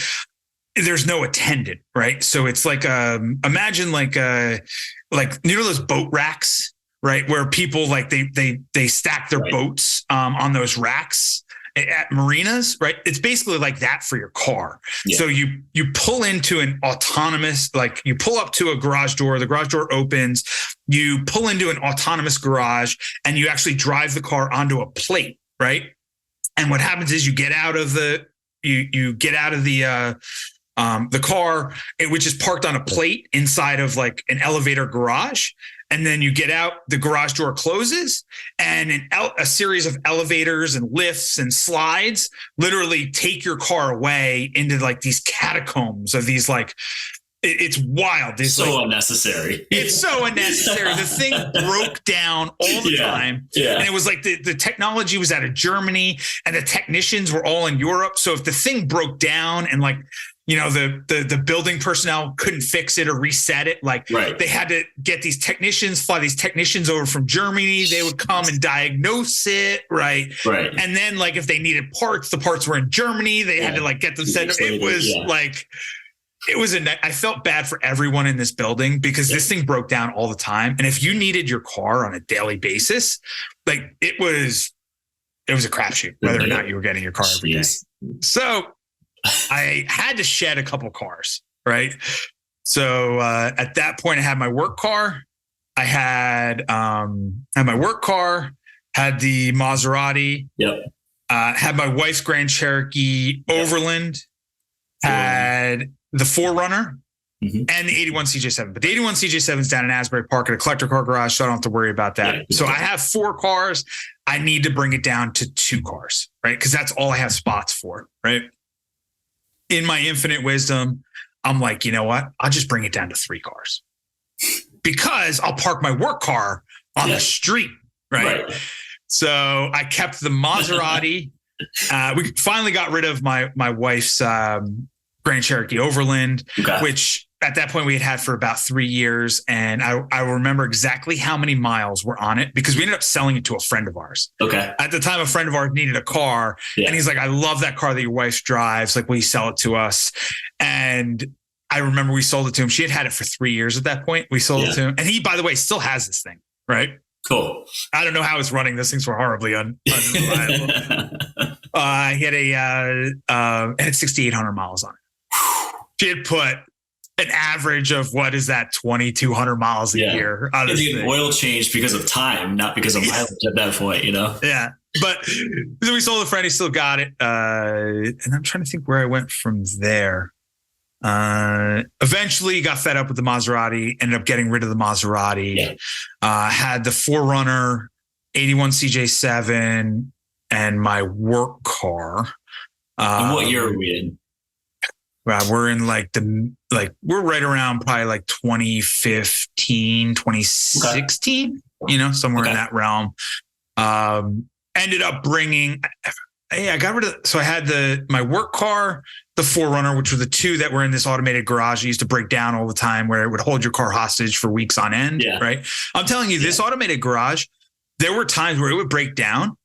there's no attendant, right? So it's like, imagine like those boat racks, right? Where people they stack their boats on those racks at marinas, right? It's basically like that for your car. Yeah. So you pull into an autonomous, you pull up to a garage door, the garage door opens, you pull into an autonomous garage and you actually drive the car onto a plate, right? And what happens is you get out of the car, which is parked on a plate inside of like an elevator garage. And then you get out, the garage door closes, and a series of elevators and lifts and slides literally take your car away into like these catacombs of these it's wild. It's so unnecessary. It's so unnecessary. The thing broke down all the time. Yeah. And it was like the technology was out of Germany and the technicians were all in Europe. So if the thing broke down and the building personnel couldn't fix it or reset it, they had to get fly these technicians over from Germany. They would come and diagnose it. Right. Right. And then if they needed parts, the parts were in Germany. They had to get them sent. It was I felt bad for everyone in this building because this thing broke down all the time. And if you needed your car on a daily basis, it was a crapshoot whether or not you were getting your car every day. So I had to shed a couple cars, right? So at that point, I had my work car. I had my work car, had the Maserati, had my wife's Grand Cherokee Overland, had the 4Runner, and the 81 CJ7. But the 81 CJ7 is down in Asbury Park at a collector car garage, so I don't have to worry about that. Yeah. So I have 4 cars. I need to bring it down to 2 cars, right? Because that's all I have spots for, right? In my infinite wisdom, I'm like, you know what? I'll just bring it down to 3 cars because I'll park my work car on the street. Right. So I kept the Maserati. We finally got rid of my wife's Grand Cherokee Overland, which at that point we had for about 3 years. And I remember exactly how many miles were on it because we ended up selling it to a friend of ours. Okay. At the time, a friend of ours needed a car and he's like, I love that car that your wife drives. Will you sell it to us? And I remember we sold it to him. She had it for 3 years at that point. We sold it to him. And he, by the way, still has this thing, right? Cool. I don't know how it's running. Those things were horribly unreliable. He had 6,800 miles on it. She had put an average of, what is that, 2,200 miles a year. The oil changed because of time, not because of mileage at that point, you know? Yeah. But so we sold it, Freddie still got it. And I'm trying to think where I went from there. Eventually got fed up with the Maserati, ended up getting rid of the Maserati. Had the 4Runner, 81 CJ7, and my work car. And what year are we in? We're in we're right around probably like 2015, 2016, somewhere in that realm. Ended up bringing, I got rid of, so I had my work car, the 4Runner, which were the two that were in this automated garage I used to break down all the time, where it would hold your car hostage for weeks on end. Right. I'm telling you, this automated garage, there were times where it would break down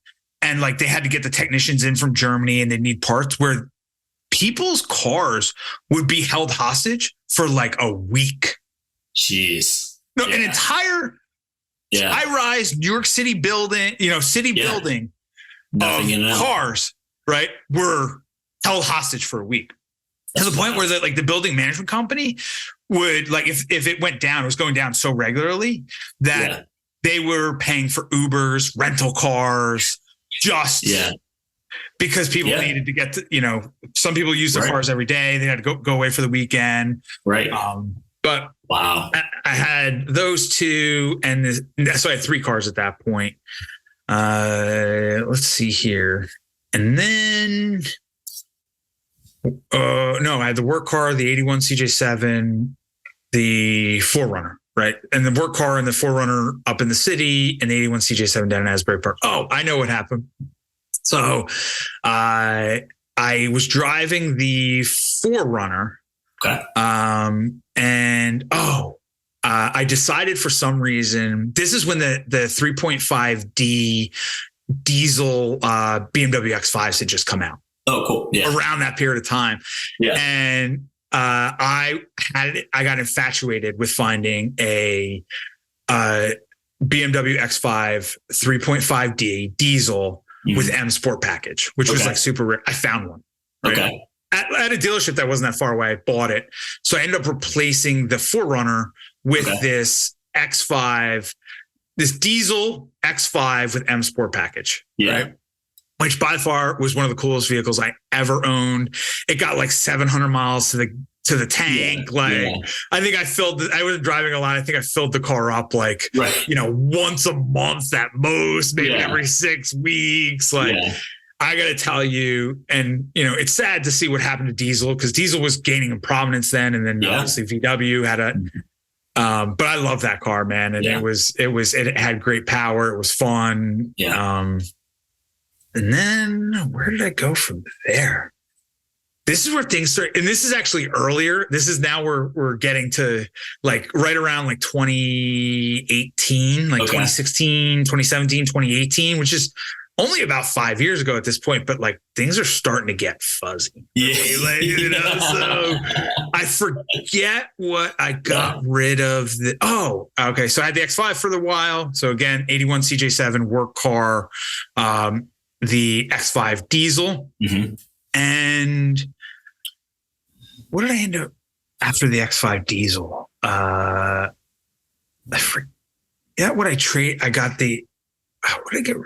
and like they had to get the technicians in from Germany and they need parts, where people's cars would be held hostage for like a week. Jeez. No, an entire high-rise New York City building, building of cars, right, were held hostage for a week. To the point where the building management company would, like, if it went down, it was going down so regularly that they were paying for Ubers, rental cars, just because people needed to get to, some people use their cars every day. They had to go away for the weekend. Right. But wow, I had those two, and so I had 3 cars at that point. Let's see here. And then, no, I had the work car, the 81 CJ7, the 4Runner, right? And the work car and the 4Runner up in the city, and the 81 CJ7 down in Asbury Park. Oh, I know what happened. So I was driving the 4Runner. Okay. I decided for some reason, this is when the 3.5D diesel BMW X5s had just come out. Oh, cool. Yeah. Around that period of time. Yeah. And I got infatuated with finding a BMW X5 3.5D diesel with M Sport package, which was like super rare. I found one. Right? Okay. At a dealership that wasn't that far away, I bought it. So I ended up replacing the 4Runner with this X5, this diesel X5 with M Sport package. Right? Which by far was one of the coolest vehicles I ever owned. It got like 700 miles to the tank. I think I was driving a lot. I think I filled the car up like, once a month at most, maybe every 6 weeks. I got to tell you, and it's sad to see what happened to diesel, because diesel was gaining in prominence then. And then obviously VW had but I love that car, man. And it had great power. It was fun. And then where did I go from there? This is where things start. And this is actually earlier. This is now we're getting to like right around like 2018, like 2016, 2017, 2018, which is only about 5 years ago at this point, but like things are starting to get fuzzy. So I forget what I got rid of. So I had the X5 for a while. So again, 81 CJ7 work car, the X5 diesel. And what did I end up after the X5 diesel? I forget what I trade. I got the, what did I get?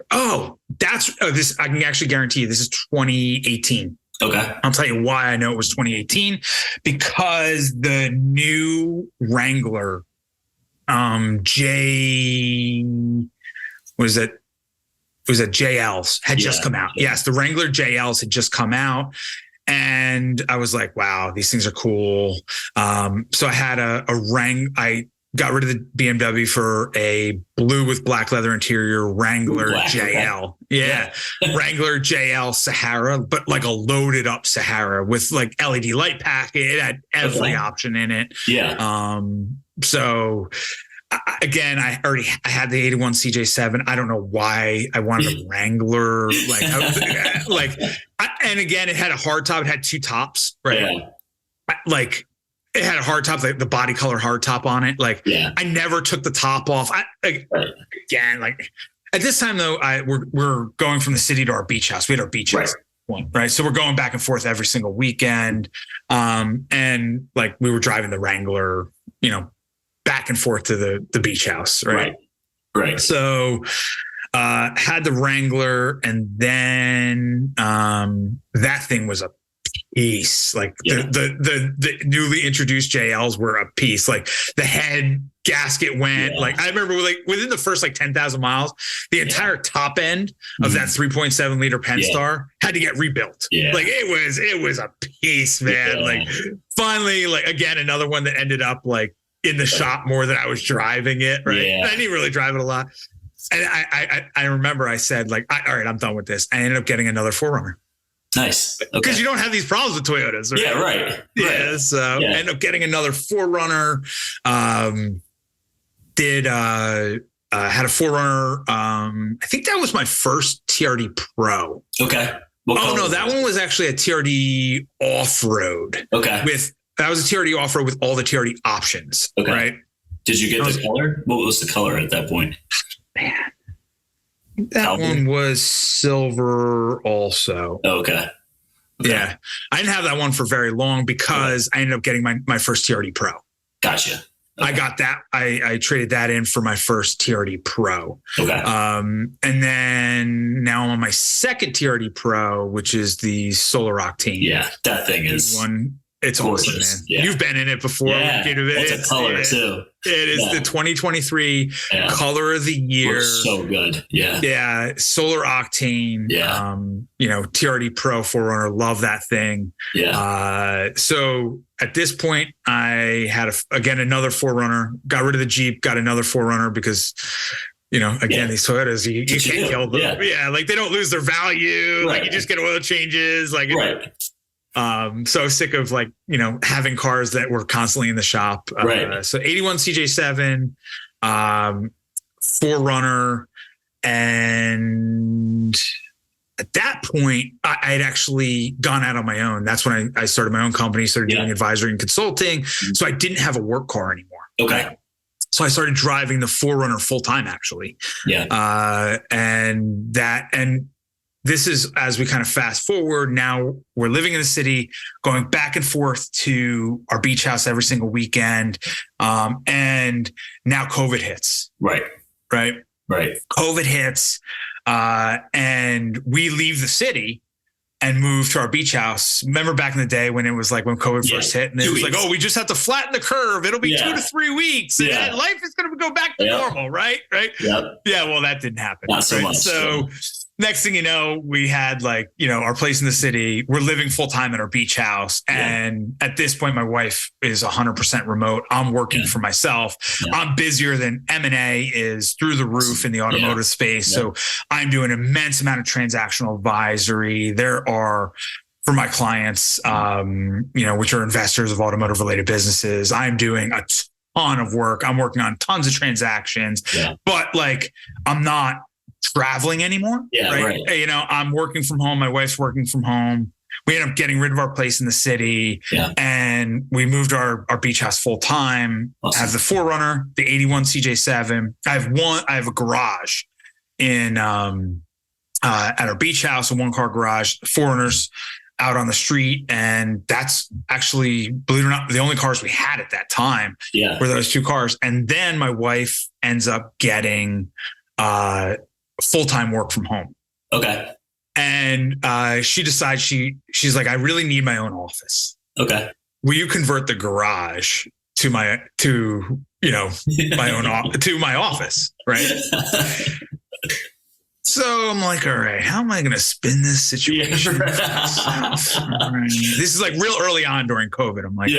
This, I can actually guarantee you this is 2018. Okay. I'll tell you why I know it was 2018, because the new Wrangler, JLs had just come out. Yes, the Wrangler JLs had just come out. And I was like, wow, these things are cool. So I had I got rid of the BMW for a blue with black leather interior Wrangler JL. Yeah. Wrangler JL Sahara, but like a loaded up Sahara with like LED light pack. It had every option in it. Yeah. So again, I had the 81 CJ7. I don't know why I wanted a Wrangler. And again, it had a hard top. It had 2 tops, right? Yeah. it had a hard top, like the body color hard top on it. Like I never took the top off. Again, like at this time though, we're going from the city to our beach house. We had our beach house one, right? So we're going back and forth every single weekend. And like we were driving the Wrangler, you know, back and forth to the beach house. Right. So, had the Wrangler, and then, that thing was a piece. Like the newly introduced JLs were a piece. Like the head gasket went. Like I remember, like within the first like 10,000 miles, the entire top end of that 3.7 liter Pentastar had to get rebuilt. Like it was a piece, man. Like finally, like again, another one that ended up like in the shop more than I was driving it. Right. I didn't really drive it a lot. And I remember I said like, all right, I'm done with this. I ended up getting another 4Runner. Nice. Because you don't have these problems with Toyotas. Right? So ended up getting another 4Runner. Had a 4Runner. I think that was my first TRD Pro. Okay. That one was actually a TRD off-road. Okay. That was a TRD off-road with all the TRD options. Okay. Right. Did you get the color? What was the color at that point? Man, that one was silver also. Okay. Yeah. I didn't have that one for very long because I ended up getting my first TRD Pro. Gotcha. I got that. I traded that in for my first TRD Pro. Okay. And then now I'm on my second TRD Pro, which is the Solar Octane. Yeah. That thing is one. It's gorgeous. Awesome, man. You've been in it before. It's a color too. It is the 2023 color of the year. Looks so good. Yeah. Solar Octane. You know, TRD Pro 4Runner. Love that thing. So at this point, I had another 4Runner. Got rid of the Jeep. Got another 4Runner because, you know, again, these Toyotas, you can't kill them. Like they don't lose their value. Like you just get oil changes. Like so sick of like, you know, having cars that were constantly in the shop. So 81 CJ7, 4Runner. And at that point, I had actually gone out on my own. That's when I started my own company, started doing advisory and consulting. So I didn't have a work car anymore. Okay. So I started driving the 4Runner full time actually. And this is as we kind of fast forward. Now we're living in the city, going back and forth to our beach house every single weekend. And now COVID hits. Right. COVID hits. And we leave the city and move to our beach house. Remember back in the day when it was like when COVID first hit and it was like, oh, we just have to flatten the curve. It'll be 2 to 3 weeks and then life is going to go back to normal. Right. Yeah. Well, that didn't happen. Not so much. So next thing you know, we had like, you know, our place in the city. We're living full time at our beach house. And at this point, my wife is 100% remote. I'm working for myself. I'm busier than M&A is through the roof in the automotive space. So I'm doing an immense amount of transactional advisory. There are, for my clients, you know, which are investors of automotive related businesses, I'm doing a ton of work. I'm working on tons of transactions, but like, I'm not traveling anymore. Right. You know, I'm working from home. My wife's working from home. We ended up getting rid of our place in the city and we moved our beach house full time. I have the 4Runner, the 81 CJ7. I have a garage in, at our beach house, a 1-car garage, 4Runners out on the street. And that's actually, believe it or not, the only cars we had at that time were those 2 cars. And then my wife ends up getting, full-time work from home. Okay. And she decides she's like, I really need my own office. Okay. Will you convert the garage to my office? Right. So I'm like, all right, how am I going to spin this situation? Right. This is like real early on during COVID. I'm like,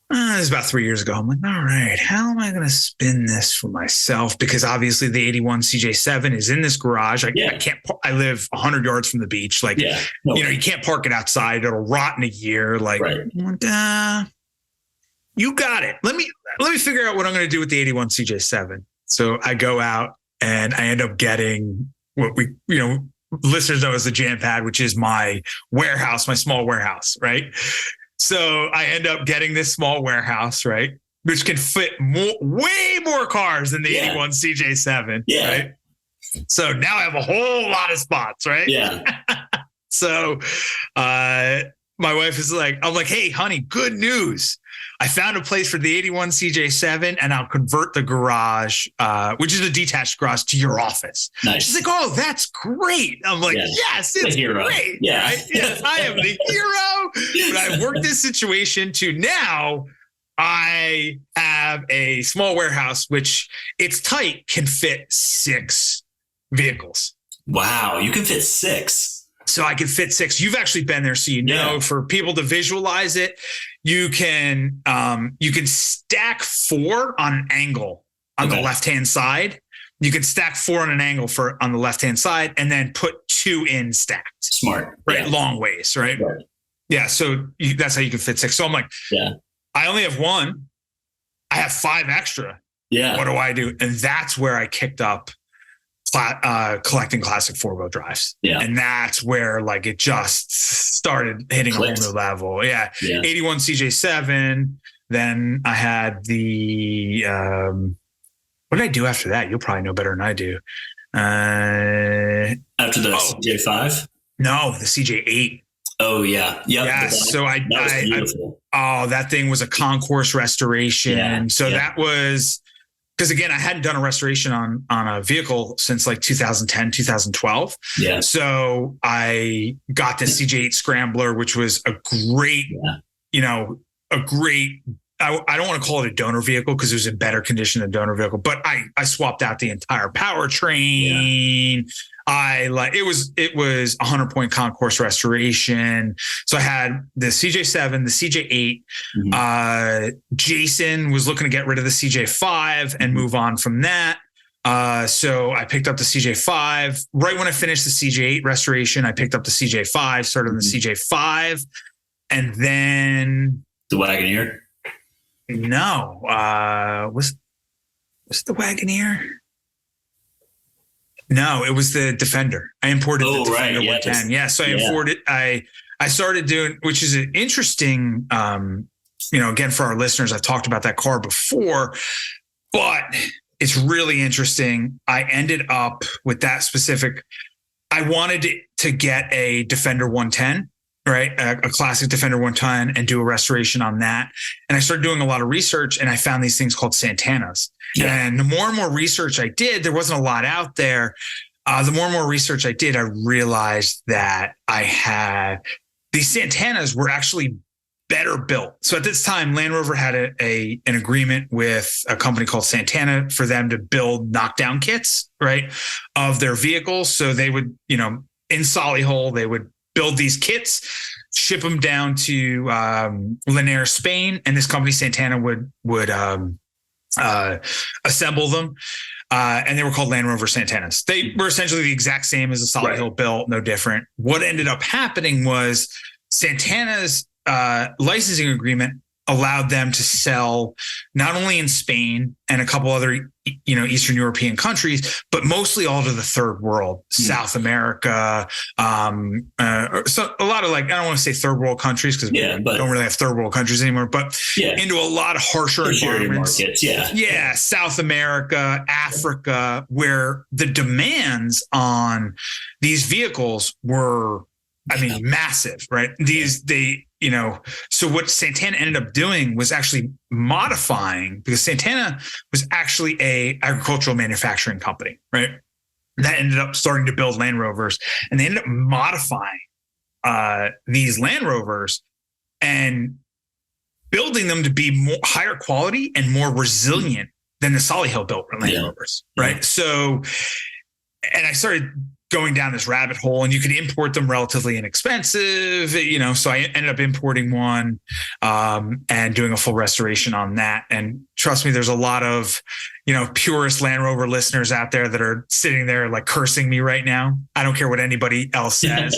this is about 3 years ago. I'm like, all right, how am I going to spin this for myself? Because obviously the 81 CJ7 is in this garage. I can't, I live 100 yards from the beach. Like, you know, you can't park it outside. It'll rot in a year. Like, you got it. Let me figure out what I'm going to do with the 81 CJ7. So I go out and I end up getting what we, you know, listeners know as the Jam Pad, which is my warehouse, my small warehouse. Right. So I end up getting this small warehouse, right? Which can fit way more cars than the 81 CJ7, right? So now I have a whole lot of spots, right? Yeah. So my wife is like, I'm like, hey, honey, good news. I found a place for the 81 CJ7 and I'll convert the garage, which is a detached garage, to your office. Nice. She's like, oh, that's great. I'm like, yes, it's great. Yeah. Right? Yes, I am the hero. But I worked this situation to now I have a small warehouse, which it's tight, can fit 6 vehicles. Wow. You can fit 6. So I can fit 6. You've actually been there, so you know. For people to visualize it, you can stack 4 on an angle on the left-hand side. You can stack 4 on an angle on the left-hand side, and then put 2 in stacked. Smart, right? Long ways, right? Yeah. So that's how you can fit 6. So I'm like, I only have 1. I have 5 extra. Yeah. What do I do? And that's where I kicked up collecting classic 4-wheel drives. Yeah. And that's where like it just started hitting a whole new level. Yeah. 81 CJ7. Then I had the, what did I do after that? You'll probably know better than I do. After the CJ5? No, the CJ8. Oh yeah. Yep. Yeah. So that thing was a concourse restoration. Yeah. So that was, because again, I hadn't done a restoration on a vehicle since like 2010, 2012. Yeah. So I got the CJ8 Scrambler, which was a great, I don't want to call it a donor vehicle because it was in better condition than a donor vehicle, but I swapped out the entire powertrain. Yeah. It was 100-point concourse restoration. So I had the CJ7, the CJ8. Mm-hmm. Jason was looking to get rid of the CJ5 and move on from that. So I picked up the CJ5 right when I finished the CJ8 restoration. I picked up the CJ5, started on the CJ5, and then the Wagoneer. No, was it the Wagoneer? No, it was the Defender. I imported the Defender 110. Yeah, so I imported. I started doing, which is an interesting. Again, for our listeners, I've talked about that car before, but it's really interesting. I ended up with that specific. I wanted to get a Defender 110. Right. A classic Defender 110 and do a restoration on that. And I started doing a lot of research and I found these things called Santanas. Yeah. And the more and more research I did, there wasn't a lot out there. The more and more research I did, I realized that these Santanas were actually better built. So at this time, Land Rover had an agreement with a company called Santana for them to build knockdown kits, right, of their vehicles. So they would, in Solihull, they would build these kits, ship them down to Linares, Spain, and this company Santana would assemble them, and they were called Land Rover Santanas. They were essentially the exact same as a Solihull built, no different. What ended up happening was Santana's licensing agreement allowed them to sell not only in Spain and a couple other, Eastern European countries, but mostly all to the third world, South America. So a lot of I don't want to say third world countries because we don't really have third world countries anymore, but into a lot of harsher environments. Markets, yeah. South America, Africa, where the demands on these vehicles were, massive, right? So what Santana ended up doing was actually modifying, because Santana was actually a agricultural manufacturing company, right? That ended up starting to build Land Rovers, and they ended up modifying these Land Rovers and building them to be higher quality and more resilient than the Solihull built Land Rovers, right? So, and I started going down this rabbit hole, and you could import them relatively inexpensive, so I ended up importing one and doing a full restoration on that. And trust me, there's a lot of, purist Land Rover listeners out there that are sitting there like cursing me right now. I don't care what anybody else says.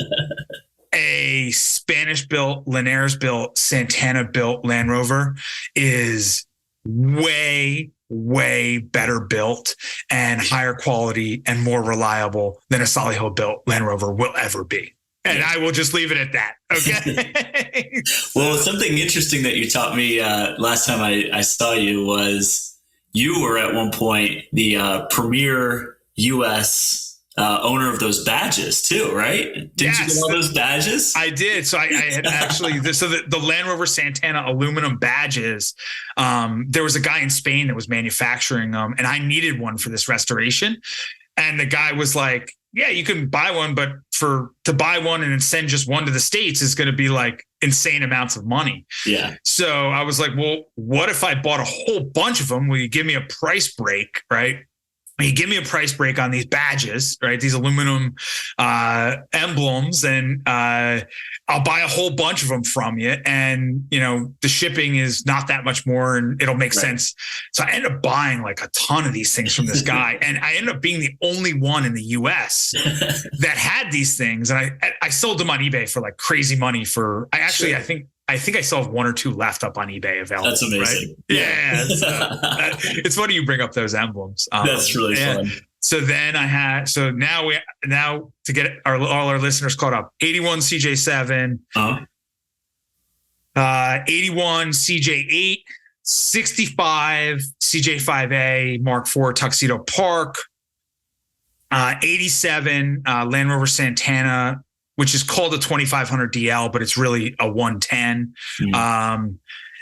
A Spanish built, Linares built, Santana built Land Rover is way better built and higher quality and more reliable than a Solihull built Land Rover will ever be. And I will just leave it at that. Okay. Well, something interesting that you taught me last time I saw you was you were at one point the premier U.S. Owner of those badges too, right? Did you get all those badges? I did. So I had actually, the Land Rover Santana aluminum badges, there was a guy in Spain that was manufacturing them, and I needed one for this restoration. And the guy was like, yeah, you can buy one, but to buy one and then send just one to the States is going to be like insane amounts of money. Yeah. So I was like, well, what if I bought a whole bunch of them? Will you give me a price break? Right. You give me a price break on these badges, right? These aluminum emblems, and I'll buy a whole bunch of them from you. And, the shipping is not that much more, and it'll make sense. So I ended up buying like a ton of these things from this guy. And I ended up being the only one in the US that had these things. And I sold them on eBay for like crazy money I think I still have one or two left up on eBay available. That's amazing. Right? Yeah. It's funny you bring up those emblems. That's really fun. So then now to get all our listeners caught up, 81 CJ7, 81 CJ8, 65 CJ5A Mark IV Tuxedo Park, 87 Land Rover Santana, which is called a 2500 DL, but it's really a 110.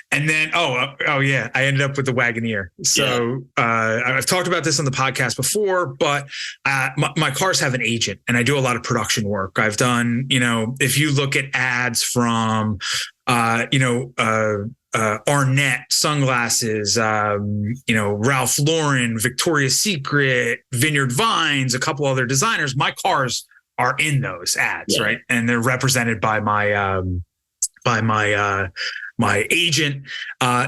And then, I ended up with the Wagoneer. So I've talked about this on the podcast before, but my cars have an agent, and I do a lot of production work. I've done, if you look at ads from, Arnett sunglasses, Ralph Lauren, Victoria's Secret, Vineyard Vines, a couple other designers, my cars are in those ads, right? And they're represented by my my agent.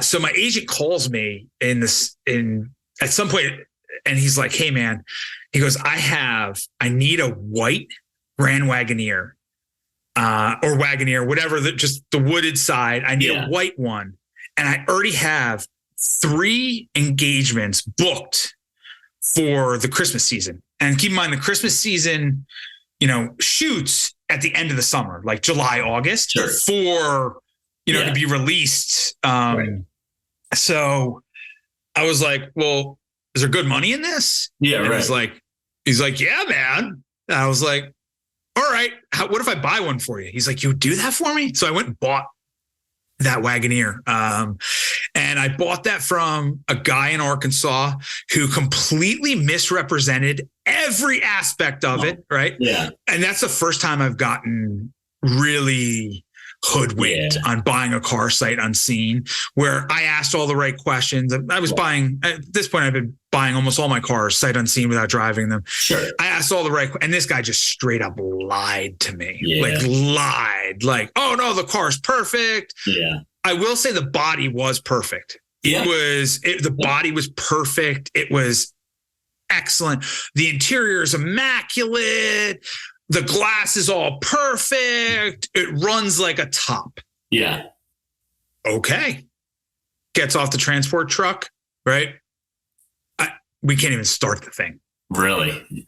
So my agent calls me at some point, and he's like, "Hey man," he goes, "I need a white Grand Wagoneer, or Wagoneer, whatever, just the wooded side. I need a white one, and I already have 3 engagements booked for the Christmas season. And keep in mind, the Christmas season, shoots at the end of the summer, like July, August, for, to be released. So I was like, well, is there good money in this? Yeah. And he's like, yeah, man. And I was like, all right, what if I buy one for you? He's like, you would do that for me? So I went and bought that Wagoneer. And I bought that from a guy in Arkansas who completely misrepresented every aspect of it. Right. Yeah. And that's the first time I've gotten really hoodwinked on buying a car sight unseen, where I asked all the right questions. I was buying, at this point, I've been buying almost all my cars sight unseen without driving them. Sure. I asked all the right, and this guy just straight up lied to me. Like, oh no, the car's perfect. Yeah. I will say the body was perfect. Yeah. The body was perfect. It was excellent. The interior is immaculate. The glass is all perfect. It runs like a top. Yeah. Okay. Gets off the transport truck, right? We can't even start the thing. Really?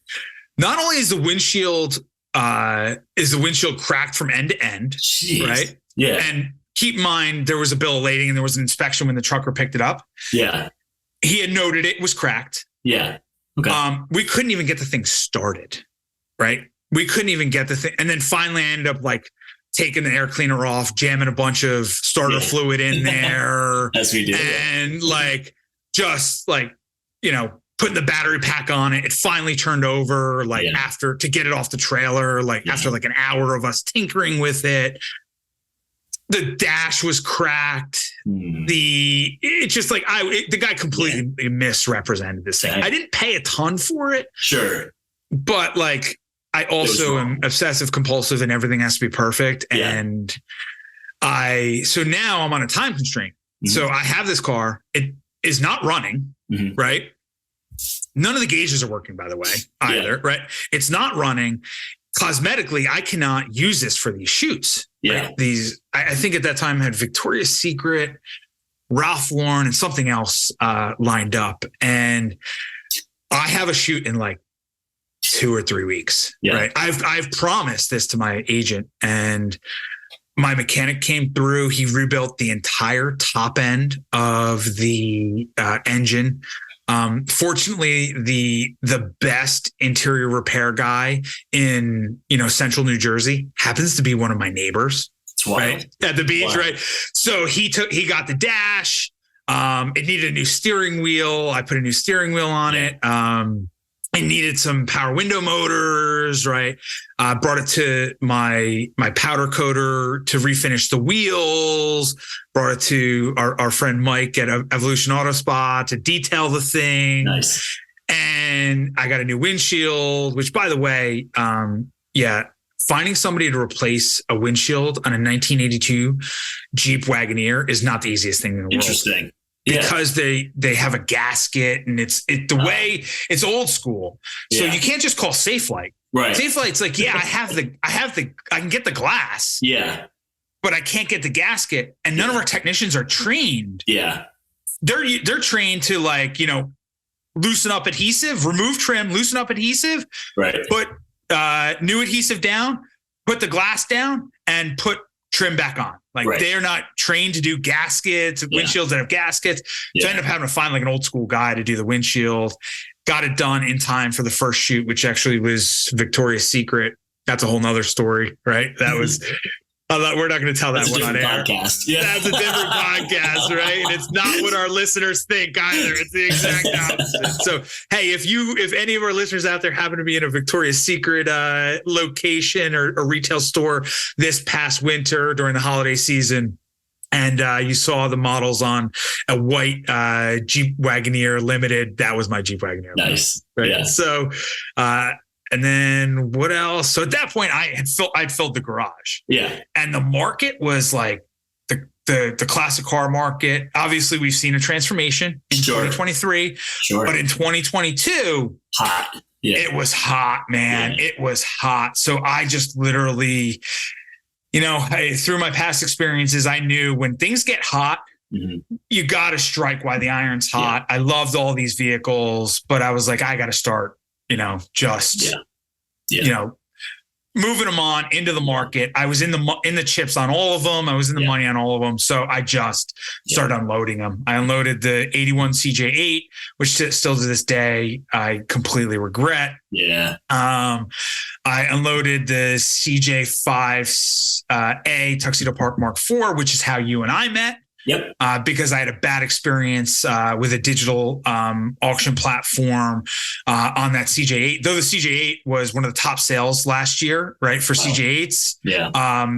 Not only is the windshield cracked from end to end, right? Yeah. And keep in mind, there was a bill of lading and there was an inspection when the trucker picked it up. Yeah. He had noted it was cracked. Yeah. Okay. We couldn't even get the thing started, right? We couldn't even get the thing. And then finally I ended up taking the air cleaner off, jamming a bunch of starter fluid in there. As we do. And putting the battery pack on it. It finally turned over after to get it off the trailer, after an hour of us tinkering with it. The dash was cracked. The guy completely misrepresented this thing. I didn't pay a ton for it. Sure. But I also am obsessive compulsive and everything has to be perfect. Yeah. And so now I'm on a time constraint. Mm-hmm. So I have this car. It is not running, right? None of the gauges are working, by the way, either, right? It's not running. Cosmetically, I cannot use this for these shoots. Yeah. Right? I think at that time I had Victoria's Secret, Ralph Lauren, and something else lined up. And I have a shoot in 2 or 3 weeks. Yeah. Right. I've promised this to my agent, and my mechanic came through. He rebuilt the entire top end of the engine. Fortunately, the best interior repair guy in, central New Jersey happens to be one of my neighbors. Right at the beach. Wow. Right. So he got the dash. It needed a new steering wheel. I put a new steering wheel on it. It needed some power window motors, right? Brought it to my powder coater to refinish the wheels. Brought it to our friend Mike at Evolution Auto Spa to detail the thing. Nice. And I got a new windshield, which, by the way, finding somebody to replace a windshield on a 1982 Jeep Wagoneer is not the easiest thing in the world. Interesting. Because they have a gasket, and it's way it's old school. So you can't just call Safelite. Right. Safelite's like, I can get the glass. Yeah. But I can't get the gasket. And none of our technicians are trained. Yeah. They're trained to, like, loosen up adhesive, remove trim, loosen up adhesive. Right. Put new adhesive down, put the glass down, and put trim back on. Like, they're not trained to do gaskets, windshields that have gaskets. So I ended up having to find, like, an old school guy to do the windshield. Got it done in time for the first shoot, which actually was Victoria's Secret. That's a whole nother story, right? That was, we're not going to tell that one on air. Podcast. Yeah. That's a different podcast, right? And it's not what our listeners think either. It's the exact opposite. So, hey, if any of our listeners out there happen to be in a Victoria's Secret location or retail store this past winter during the holiday season, and you saw the models on a white Jeep Wagoneer Limited, that was my Jeep Wagoneer. Nice. Right. Yeah. So, and then what else? So at that point, I'd filled the garage. Yeah. And the market was like the classic car market. Obviously, we've seen a transformation in 2023. Sure. But in 2022, hot. Yeah. It was hot, man. Yeah. It was hot. So I just literally, through my past experiences, I knew when things get hot, you got to strike while the iron's hot. Yeah. I loved all these vehicles, but I was like, I got to start, moving them on into the market. I was in the chips on all of them. I was in the money on all of them. So I just started unloading them. I unloaded the 81 CJ8, which still to this day, I completely regret. Yeah. I unloaded the CJ5A Tuxedo Park Mark IV, which is how you and I met. Yep. Because I had a bad experience with a digital auction platform on that CJ8. Though the CJ8 was one of the top sales last year, right, for CJ8s. Yeah.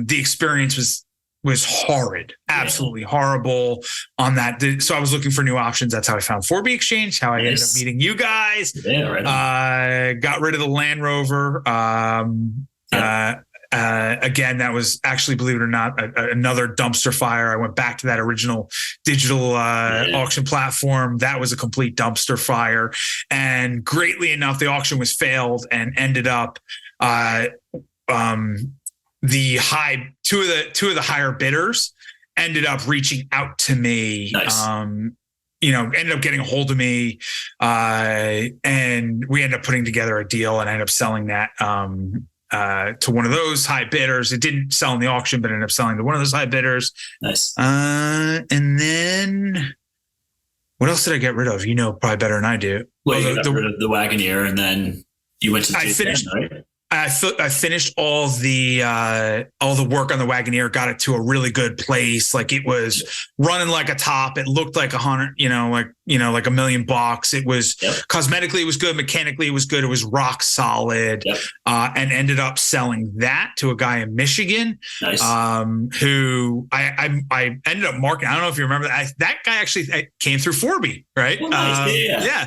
The experience was horrid, absolutely horrible on that. So I was looking for new options. That's how I found Fourbie Exchange. How I ended up meeting you guys. Yeah, right. Got rid of the Land Rover. Again, that was actually, believe it or not, another dumpster fire. I went back to that original digital auction platform. That was a complete dumpster fire. And greatly enough, the auction was failed and ended up two of the higher bidders ended up reaching out to me. Nice. Ended up getting a hold of me, and we ended up putting together a deal, and I ended up selling that to one of those high bidders. It didn't sell in the auction, but ended up selling to one of those high bidders. Nice. And then what else did I get rid of? Probably better than I do. Well, you got rid of the Wagoneer, and then you went to the right? I finished all the work on the Wagoneer, got it to a really good place. Like, it was running like a top. It looked like $100, like $1 million. It was cosmetically, it was good. Mechanically, it was good. It was rock solid. Yep. And ended up selling that to a guy in Michigan. Nice. Who I ended up marketing. I don't know if you remember that. That guy actually came through Fourbie, right? Oh, nice.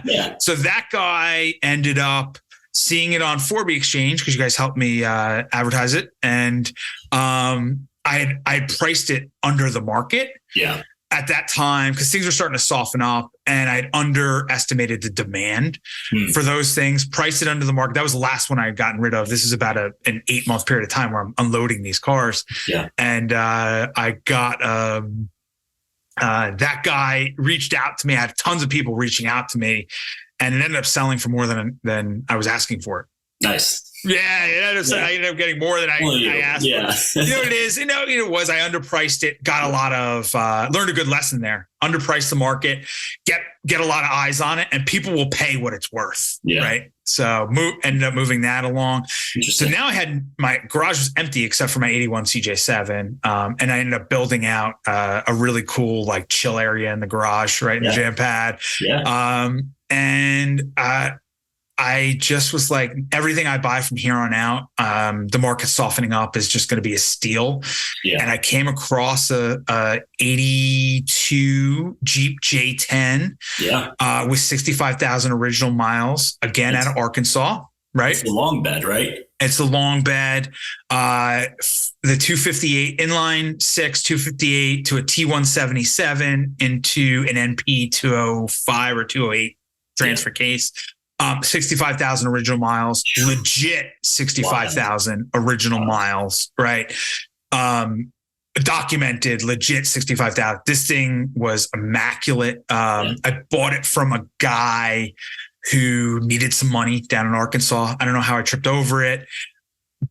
Yeah. So that guy ended up seeing it on Fourbie Exchange, because you guys helped me advertise it, and I priced it under the market. Yeah. At that time, because things were starting to soften up, and I'd underestimated the demand for those things. Priced it under the market. That was the last one I had gotten rid of. This is about an 8-month period of time where I'm unloading these cars. Yeah. And I got that guy reached out to me. I had tons of people reaching out to me. And it ended up selling for more than I was asking for it. Nice. Yeah, I ended up getting more than I asked for. You know what it is? You know it was I underpriced it, got a lot of learned a good lesson there. Underprice the market, get a lot of eyes on it, and people will pay what it's worth. Yeah. Right. So ended up moving that along. So now my garage was empty except for my 81 CJ7. And I ended up building out a really cool like chill area in the garage, right in the jam pad. Yeah. I just was like, everything I buy from here on out, the market softening up is just going to be a steal. Yeah. And I came across a 82 Jeep J10 with 65,000 original miles, again, out of Arkansas, right? It's the long bed, right? It's the long bed. The 258 inline 6, 258 to a T177 into an NP 205 or 208 transfer case. 65,000 original miles, legit 65,000 original miles, right? Documented, legit 65,000. This thing was immaculate. I bought it from a guy who needed some money down in Arkansas. I don't know how I tripped over it.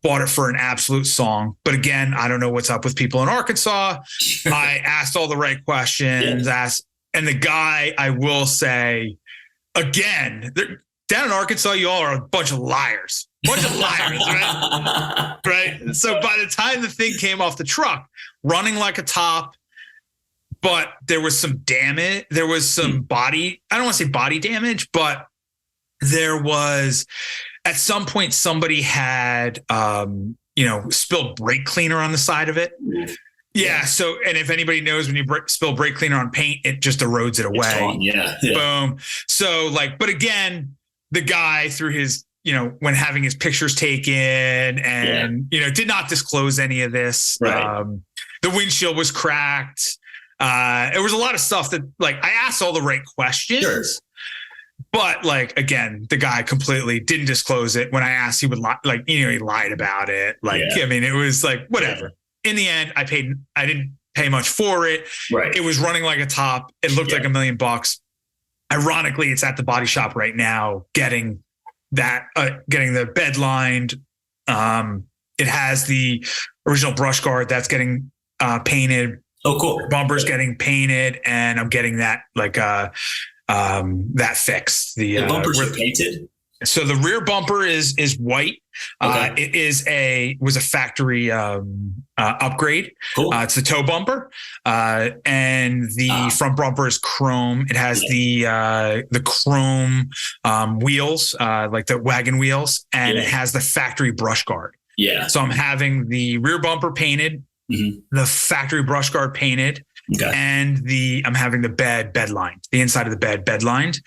Bought it for an absolute song. But again, I don't know what's up with people in Arkansas. I asked all the right questions, and the guy, I will say, again, down in Arkansas, you all are a bunch of liars. Right? Right? So by the time the thing came off the truck, running like a top, but there was some damage. There was some body, I don't want to say body damage, but there was, at some point, somebody had, spilled brake cleaner on the side of it. Yeah. So, and if anybody knows, when you spill brake cleaner on paint, it just erodes it away. Yeah. Boom. So but again, the guy through his, when having his pictures taken and, did not disclose any of this. Right. The windshield was cracked. It was a lot of stuff that I asked all the right questions. Sure. But again, the guy completely didn't disclose it. When I asked, he would lie, he lied about it. I mean, it was whatever. Yeah. In the end, I didn't pay much for it. Right. It was running like a top. It looked like $1 million. Ironically, it's at the body shop right now, getting the bed lined. It has the original brush guard that's getting painted. Oh, cool. Bumper's getting painted, and I'm getting that that fixed. The bumpers are painted. So the rear bumper is white. Okay. It was a factory upgrade. Cool. It's the tow bumper, and the front bumper is chrome. It has the chrome wheels, like the wagon wheels, and it has the factory brush guard. Yeah. So I'm having the rear bumper painted, the factory brush guard painted. Okay. And I'm having the bed lined, the inside of the bed lined,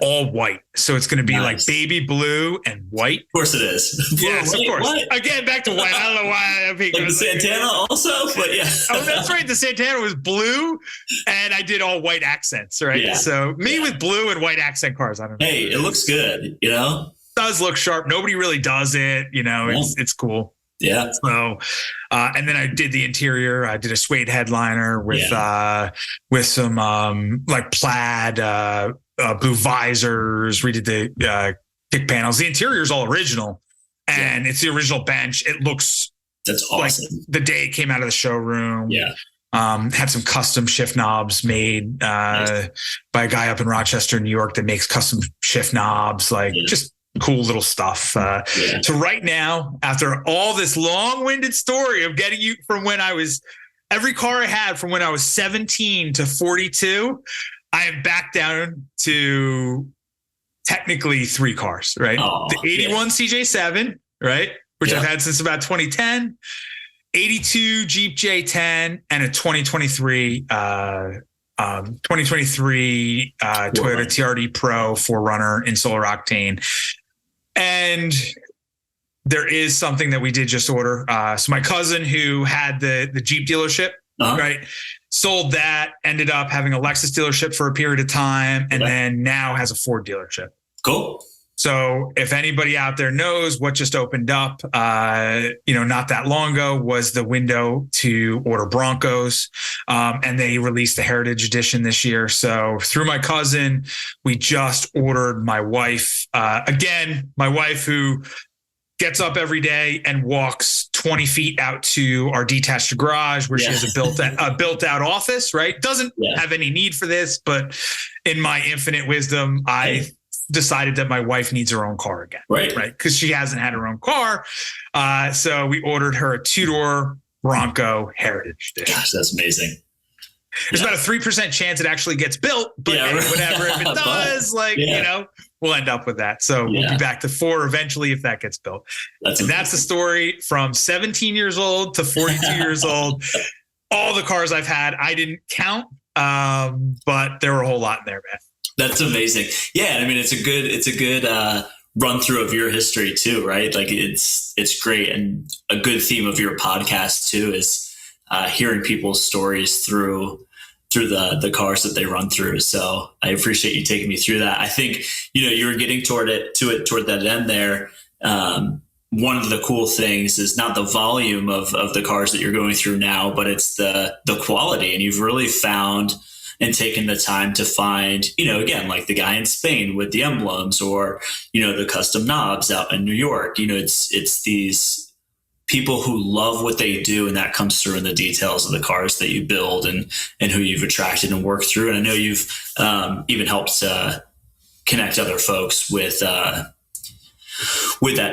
all white. So it's going to be like baby blue and white. Of course it is. Yes, of course. What? Again, back to white. I don't know why. Like the Santana also, but yeah. Oh, that's right. The Santana was blue, and I did all white accents, right? Yeah. So me with blue and white accent cars. I don't know. Hey, it looks good. It does look sharp. Nobody really does it. It's cool. Yeah. So, and then I did the interior. I did a suede headliner with some plaid blue visors. Redid the kick panels. The interior is all original, and it's the original bench. It looks awesome. Like the day it came out of the showroom. Yeah. Had some custom shift knobs made by a guy up in Rochester, New York, that makes custom shift knobs. Just cool little stuff. So right now, after all this long-winded story of getting you from every car I had from when I was 17 to 42, I am back down to technically 3 cars, right? Oh, the 81 CJ7, right? Which I've had since about 2010, 82 Jeep J10, and a 2023 Toyota TRD Pro 4Runner in solar octane. And there is something that we did just order. So my cousin, who had the Jeep dealership, right, sold that, ended up having a Lexus dealership for a period of time, and then now has a Ford dealership. Cool. So if anybody out there knows what just opened up, not that long ago, was the window to order Broncos. And they released the Heritage Edition this year. So through my cousin, we just ordered my wife, my wife who gets up every day and walks 20 feet out to our detached garage where she has a built out office, right? Doesn't have any need for this, but in my infinite wisdom, I decided that my wife needs her own car again. Right. Because she hasn't had her own car. So we ordered her a 2-door Bronco Heritage Edition. Gosh, that's amazing. There's about a 3% chance it actually gets built, but whatever, if it does, we'll end up with that. So we'll be back to 4 eventually if that gets built. That's the story from 17 years old to 42 years old. All the cars I've had, I didn't count, but there were a whole lot in there, man. That's amazing. Yeah, I mean, it's a good run through of your history too, right? Like it's great, and a good theme of your podcast too is hearing people's stories through the cars that they run through. So I appreciate you taking me through that. I think, you were getting toward that end there. One of the cool things is not the volume of the cars that you're going through now, but it's the quality. And you've really found and taken the time to find, again, like the guy in Spain with the emblems, or, the custom knobs out in New York. It's these people who love what they do, and that comes through in the details of the cars that you build and who you've attracted and worked through. And I know you've even helped connect other folks with that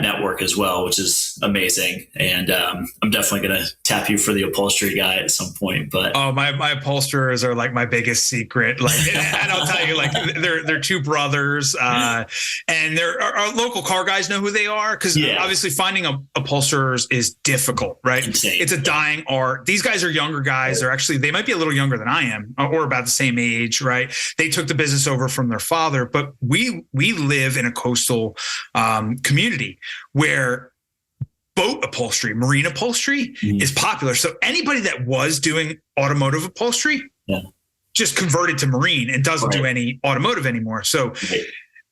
network as well, which is amazing. And I'm definitely going to tap you for the upholstery guy at some point. But my upholsterers are like my biggest secret. Like, and I'll tell you, like they're 2 brothers, and our local car guys know who they are, because obviously finding upholsterers is difficult, right? Insane. It's a dying art. These guys are younger guys. They might be a little younger than I am, or about the same age, right? They took the business over from their father, but we live in a coastal community where boat upholstery, marine upholstery is popular. So anybody that was doing automotive upholstery just converted to marine and doesn't do any automotive anymore. So,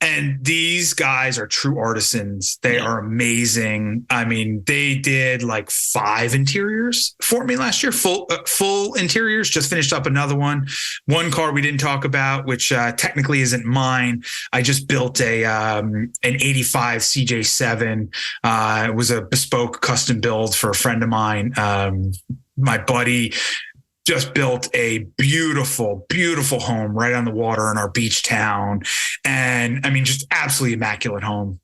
and these guys are true artisans. They are amazing. I mean, they did like 5 interiors for me last year, full interiors. Just finished up another one. One car we didn't talk about, which technically isn't mine. I just built an 85 CJ7. It was a bespoke custom build for a friend of mine. My buddy just built a beautiful, beautiful home right on the water in our beach town. And I mean, just absolutely immaculate home.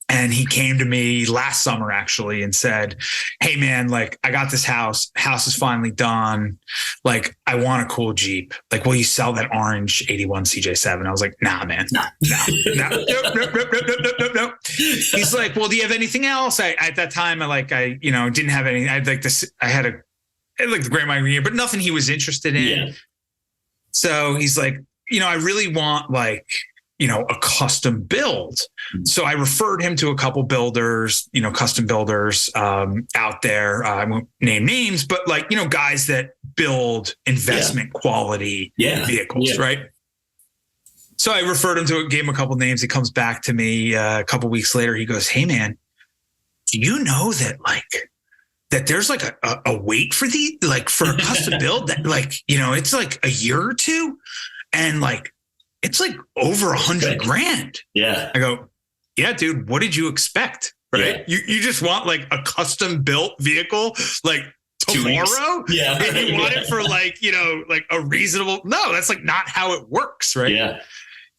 And he came to me last summer actually and said, "Hey man, like I got this house is finally done. Like I want a cool Jeep. Like, will you sell that orange 81 CJ7? I was like, nah, man, no. Nope. He's like, well, do you have anything else? At that time, I didn't have any. I had like the Grand Marine, but nothing he was interested in. Yeah. So he's like, I really want like, a custom build. Mm-hmm. So I referred him to a couple builders, custom builders out there. I won't name names, but like, guys that build investment quality vehicles, right? So I referred him to it, gave him a couple names. He comes back to me a couple weeks later. He goes, "Hey man, do you know that there's like a wait for for a custom build that it's like a year or two, and like it's like over $100,000. Yeah. I go, yeah, dude, what did you expect? Right. Yeah. You just want like a custom built vehicle like tomorrow. Yeah. And you want it for like a reasonable, no, that's like not how it works. Right. Yeah.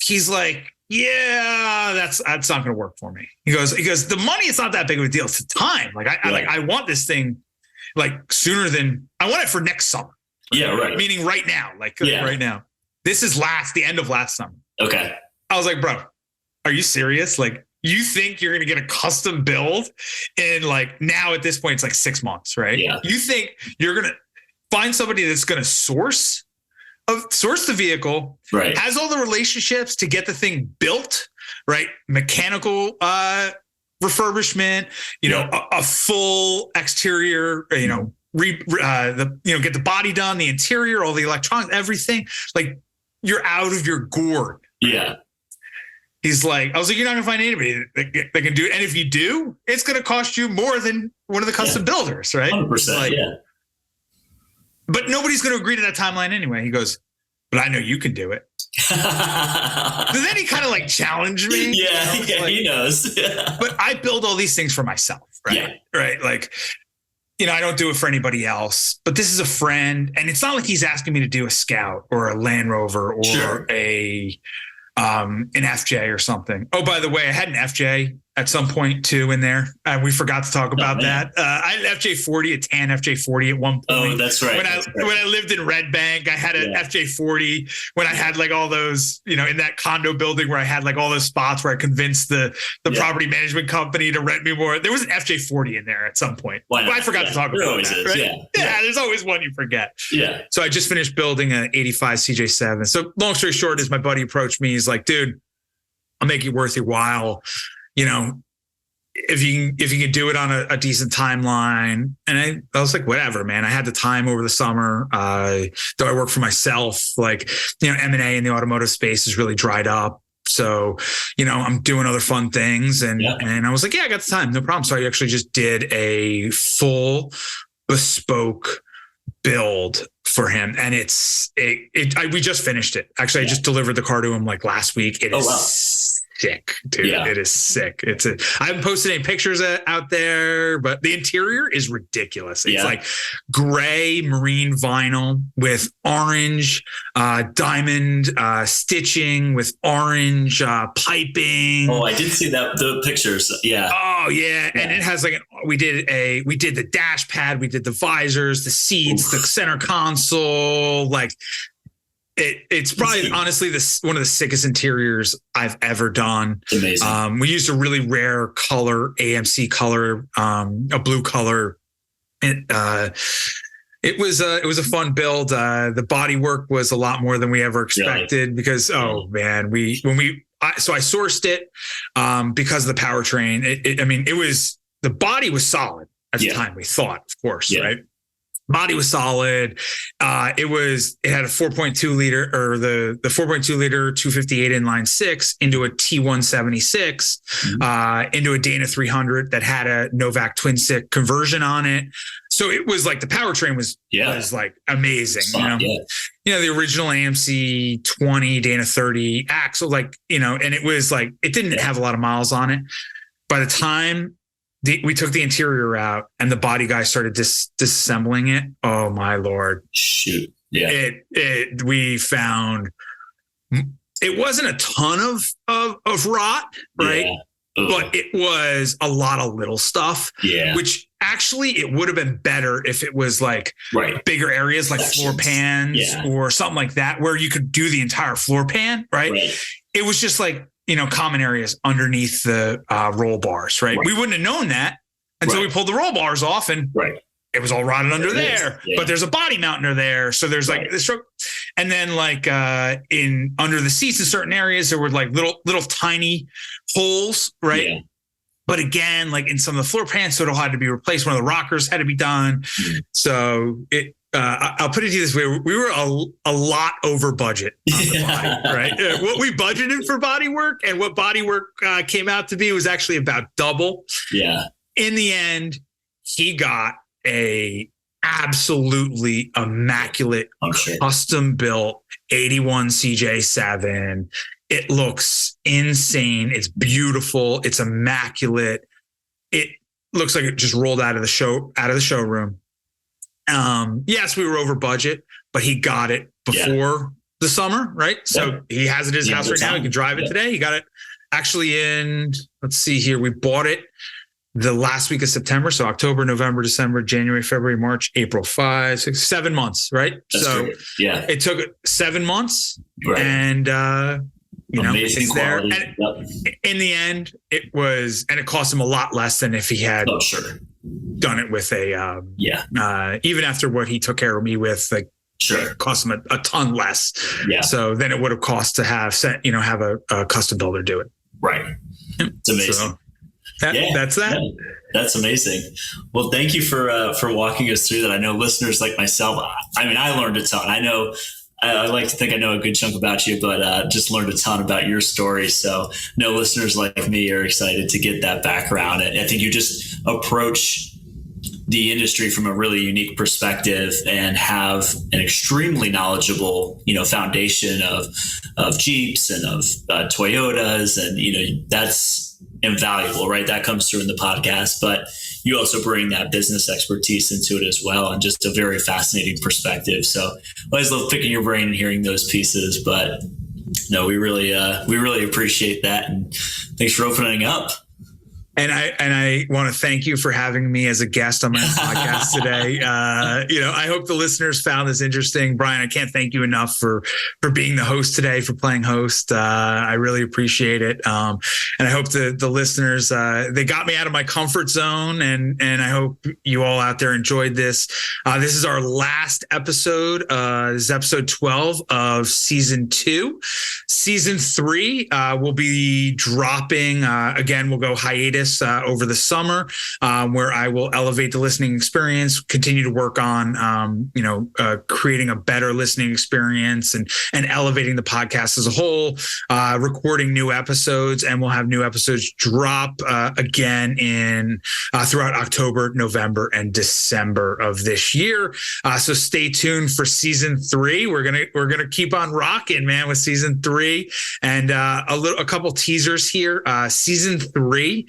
He's like, yeah, that's not going to work for me. He goes, the money is not that big of a deal. It's the time. Like I want this thing like sooner than I want it for next summer. Right? Yeah. Right. Meaning right now, right now. This is the end of last summer. Okay. I was like, bro, are you serious? Like, you think you're going to get a custom build in like now at this point, it's like 6 months, right? Yeah. You think you're going to find somebody that's going to source the vehicle, right? Has all the relationships to get the thing built, right? Mechanical refurbishment, a full exterior, get the body done, the interior, all the electronics, everything. Like, you're out of your gourd. Yeah. He's like, I was like, you're not gonna find anybody that can do it. And if you do, it's gonna cost you more than one of the custom builders, right? 100%. But nobody's gonna agree to that timeline anyway. He goes, but I know you can do it. Then he kind of like challenged me. Yeah, he knows. But I build all these things for myself, right? Yeah. Right. Like, I don't do it for anybody else, but this is a friend. And it's not like he's asking me to do a Scout or a Land Rover or an FJ or something. Oh, by the way, I had an FJ at some point too in there. We forgot to talk about that. I had an FJ40, a tan FJ40 at one point. Oh, that's right. When I lived in Red Bank, I had an FJ40 when I had like all those, in that condo building where I had like all those spots where I convinced the property management company to rent me more. There was an FJ40 in there at some point. But I forgot to talk about that. Right? Yeah, there's always one you forget. Yeah. So I just finished building an 85 CJ7. So long story short is my buddy approached me. He's like, dude, I'll make it worth your while. If you can do it on a decent timeline. And I was like, whatever, man. I had the time over the summer. Though I work for myself, like, M&A in the automotive space is really dried up. So, I'm doing other fun things. And I was like, yeah, I got the time. No problem. So I actually just did a full bespoke build for him. And we just finished it. Actually, I just delivered the car to him like last week. It is sick, dude. Yeah. It is sick. I haven't posted any pictures out there, but the interior is ridiculous. It's like gray marine vinyl with orange diamond stitching with orange piping. Oh, I did see the pictures. Yeah. Oh yeah. And it has like we did the dash pad, we did the visors, the seats, the center console, like it's probably honestly one of the sickest interiors I've ever done. Amazing. We used a really rare color, AMC color, a blue color. It was a fun build. The body work was a lot more than we ever expected because so I sourced it because of the powertrain. The body was solid at the time, we thought, of course, right? Body was solid. It had a 4.2 liter or the 4.2 liter 258 inline six into a T176, into a Dana 300 that had a Novak twin stick conversion on it. So it was like the powertrain was like amazing. The original AMC 20 Dana 30 axle, and it was like, it didn't have a lot of miles on it. By the time we took the interior out and the body guy started disassembling it. Oh my Lord. Shoot. Yeah. We found it wasn't a ton of rot, right? Yeah. But it was a lot of little stuff, which actually it would have been better if it was like bigger areas like floor pans or something like that, where you could do the entire floor pan, right? It was just like, common areas underneath the roll bars, right? We wouldn't have known that until we pulled the roll bars off and it was all rotted under there. But there's a body mount under there. So there's like this, and then like in under the seats in certain areas, there were like little tiny holes, right? Yeah. But again, like in some of the floor pans, so it all had to be replaced. One of the rockers had to be done. So I'll put it to you this way. We were a lot over budget on the body, right? What we budgeted for body work and what body work came out to be was actually about double. Yeah. In the end, he got a absolutely immaculate custom built 81 CJ7. It looks insane. It's beautiful. It's immaculate. It looks like it just rolled out of the showroom. Yes, we were over budget, but he got it before the summer, right? So he has it at his house right now. He can drive it today. He got it actually in, let's see here. We bought it the last week of September. So October, November, December, January, February, March, April, 5, 6, 7 months, right? That's great. Yeah. It took 7 months and, amazing it's there. And in the end, it was, and it cost him a lot less than if he had done it with a, even after what he took care of me with, like, it cost him a ton less. Yeah. So then it would have cost to have a custom builder do it. Right. It's amazing. So that's that. Yeah, that's amazing. Well, thank you for walking us through that. I know listeners like myself, I learned a ton. I know, I like to think I know a good chunk about you, but just learned a ton about your story. So no listeners like me are excited to get that background. And I think you just approach the industry from a really unique perspective and have an extremely knowledgeable, foundation of Jeeps and of Toyotas. And, that's invaluable, right? That comes through in the podcast, but you also bring that business expertise into it as well. And just a very fascinating perspective. So I always love picking your brain and hearing those pieces, but no, we really appreciate that. And thanks for opening up. And I want to thank you for having me as a guest on my podcast today. I hope the listeners found this interesting. Brian, I can't thank you enough for being the host today, for playing host. I really appreciate it. And I hope the listeners, they got me out of my comfort zone, and I hope you all out there enjoyed this. This is our last episode. This is episode 12 of season 2. Season 3 will be dropping. Again, we'll go hiatus over the summer, where I will elevate the listening experience, continue to work on, creating a better listening experience and elevating the podcast as a whole, recording new episodes, and we'll have new episodes drop again in throughout October, November, and December of this year. So stay tuned for season 3. We're gonna keep on rocking, man, with season 3, and a couple teasers here. Season 3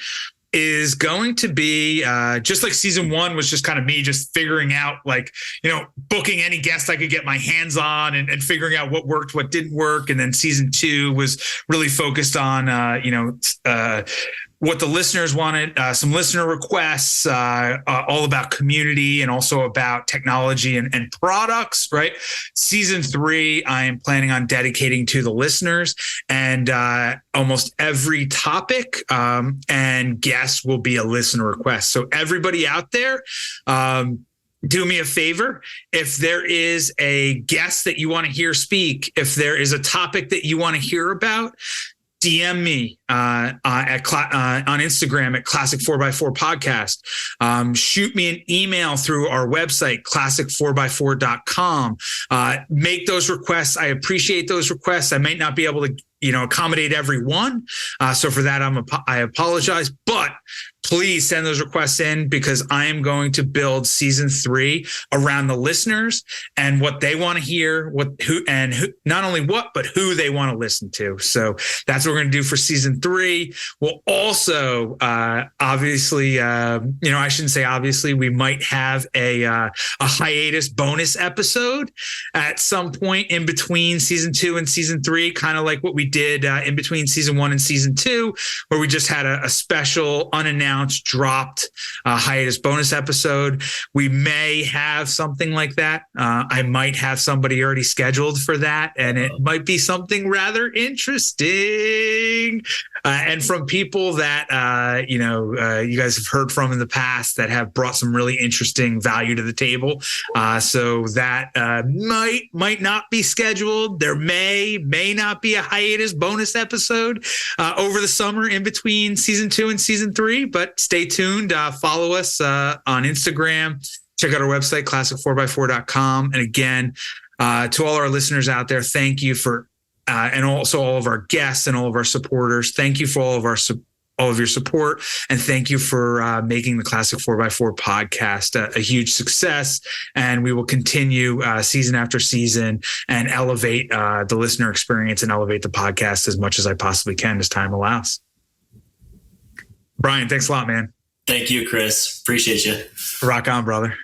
is going to be just like season 1 was just kind of me just figuring out, booking any guest I could get my hands on and figuring out what worked, what didn't work. And then season 2 was really focused on, what the listeners wanted, some listener requests, all about community and also about technology and products, right? Season 3, I am planning on dedicating to the listeners, and almost every topic and guest will be a listener request. So everybody out there, do me a favor. If there is a guest that you want to hear speak, if there is a topic that you want to hear about, DM me on Instagram at Classic 4x4 Podcast. Shoot me an email through our website, classic4x4.com. Make those requests. I appreciate those requests. I might not be able to, accommodate everyone. So for that, I apologize, but please send those requests in, because I am going to build season 3 around the listeners and what they want to hear, not only what, but who they want to listen to. So that's what we're going to do for season 3. We'll also, obviously, I shouldn't say obviously, we might have a hiatus bonus episode at some point in between season 2 and season 3, kind of like what we did in between season 1 and season 2, where we just had a special unannounced dropped hiatus bonus episode. We may have something like that. I might have somebody already scheduled for that, and it might be something rather interesting. And from people that, you guys have heard from in the past that have brought some really interesting value to the table. So that might not be scheduled. There may not be a hiatus bonus episode over the summer in between season 2 and season 3, but stay tuned. Follow us on Instagram. Check out our website, classic4x4.com. And again, to all our listeners out there, thank you for and also all of our guests and all of our supporters. Thank you for all of your support, and thank you for making the Classic 4x4 podcast a huge success. And we will continue season after season and elevate the listener experience and elevate the podcast as much as I possibly can as time allows. Brian, thanks a lot, man. Thank you, Chris. Appreciate you. Rock on, brother.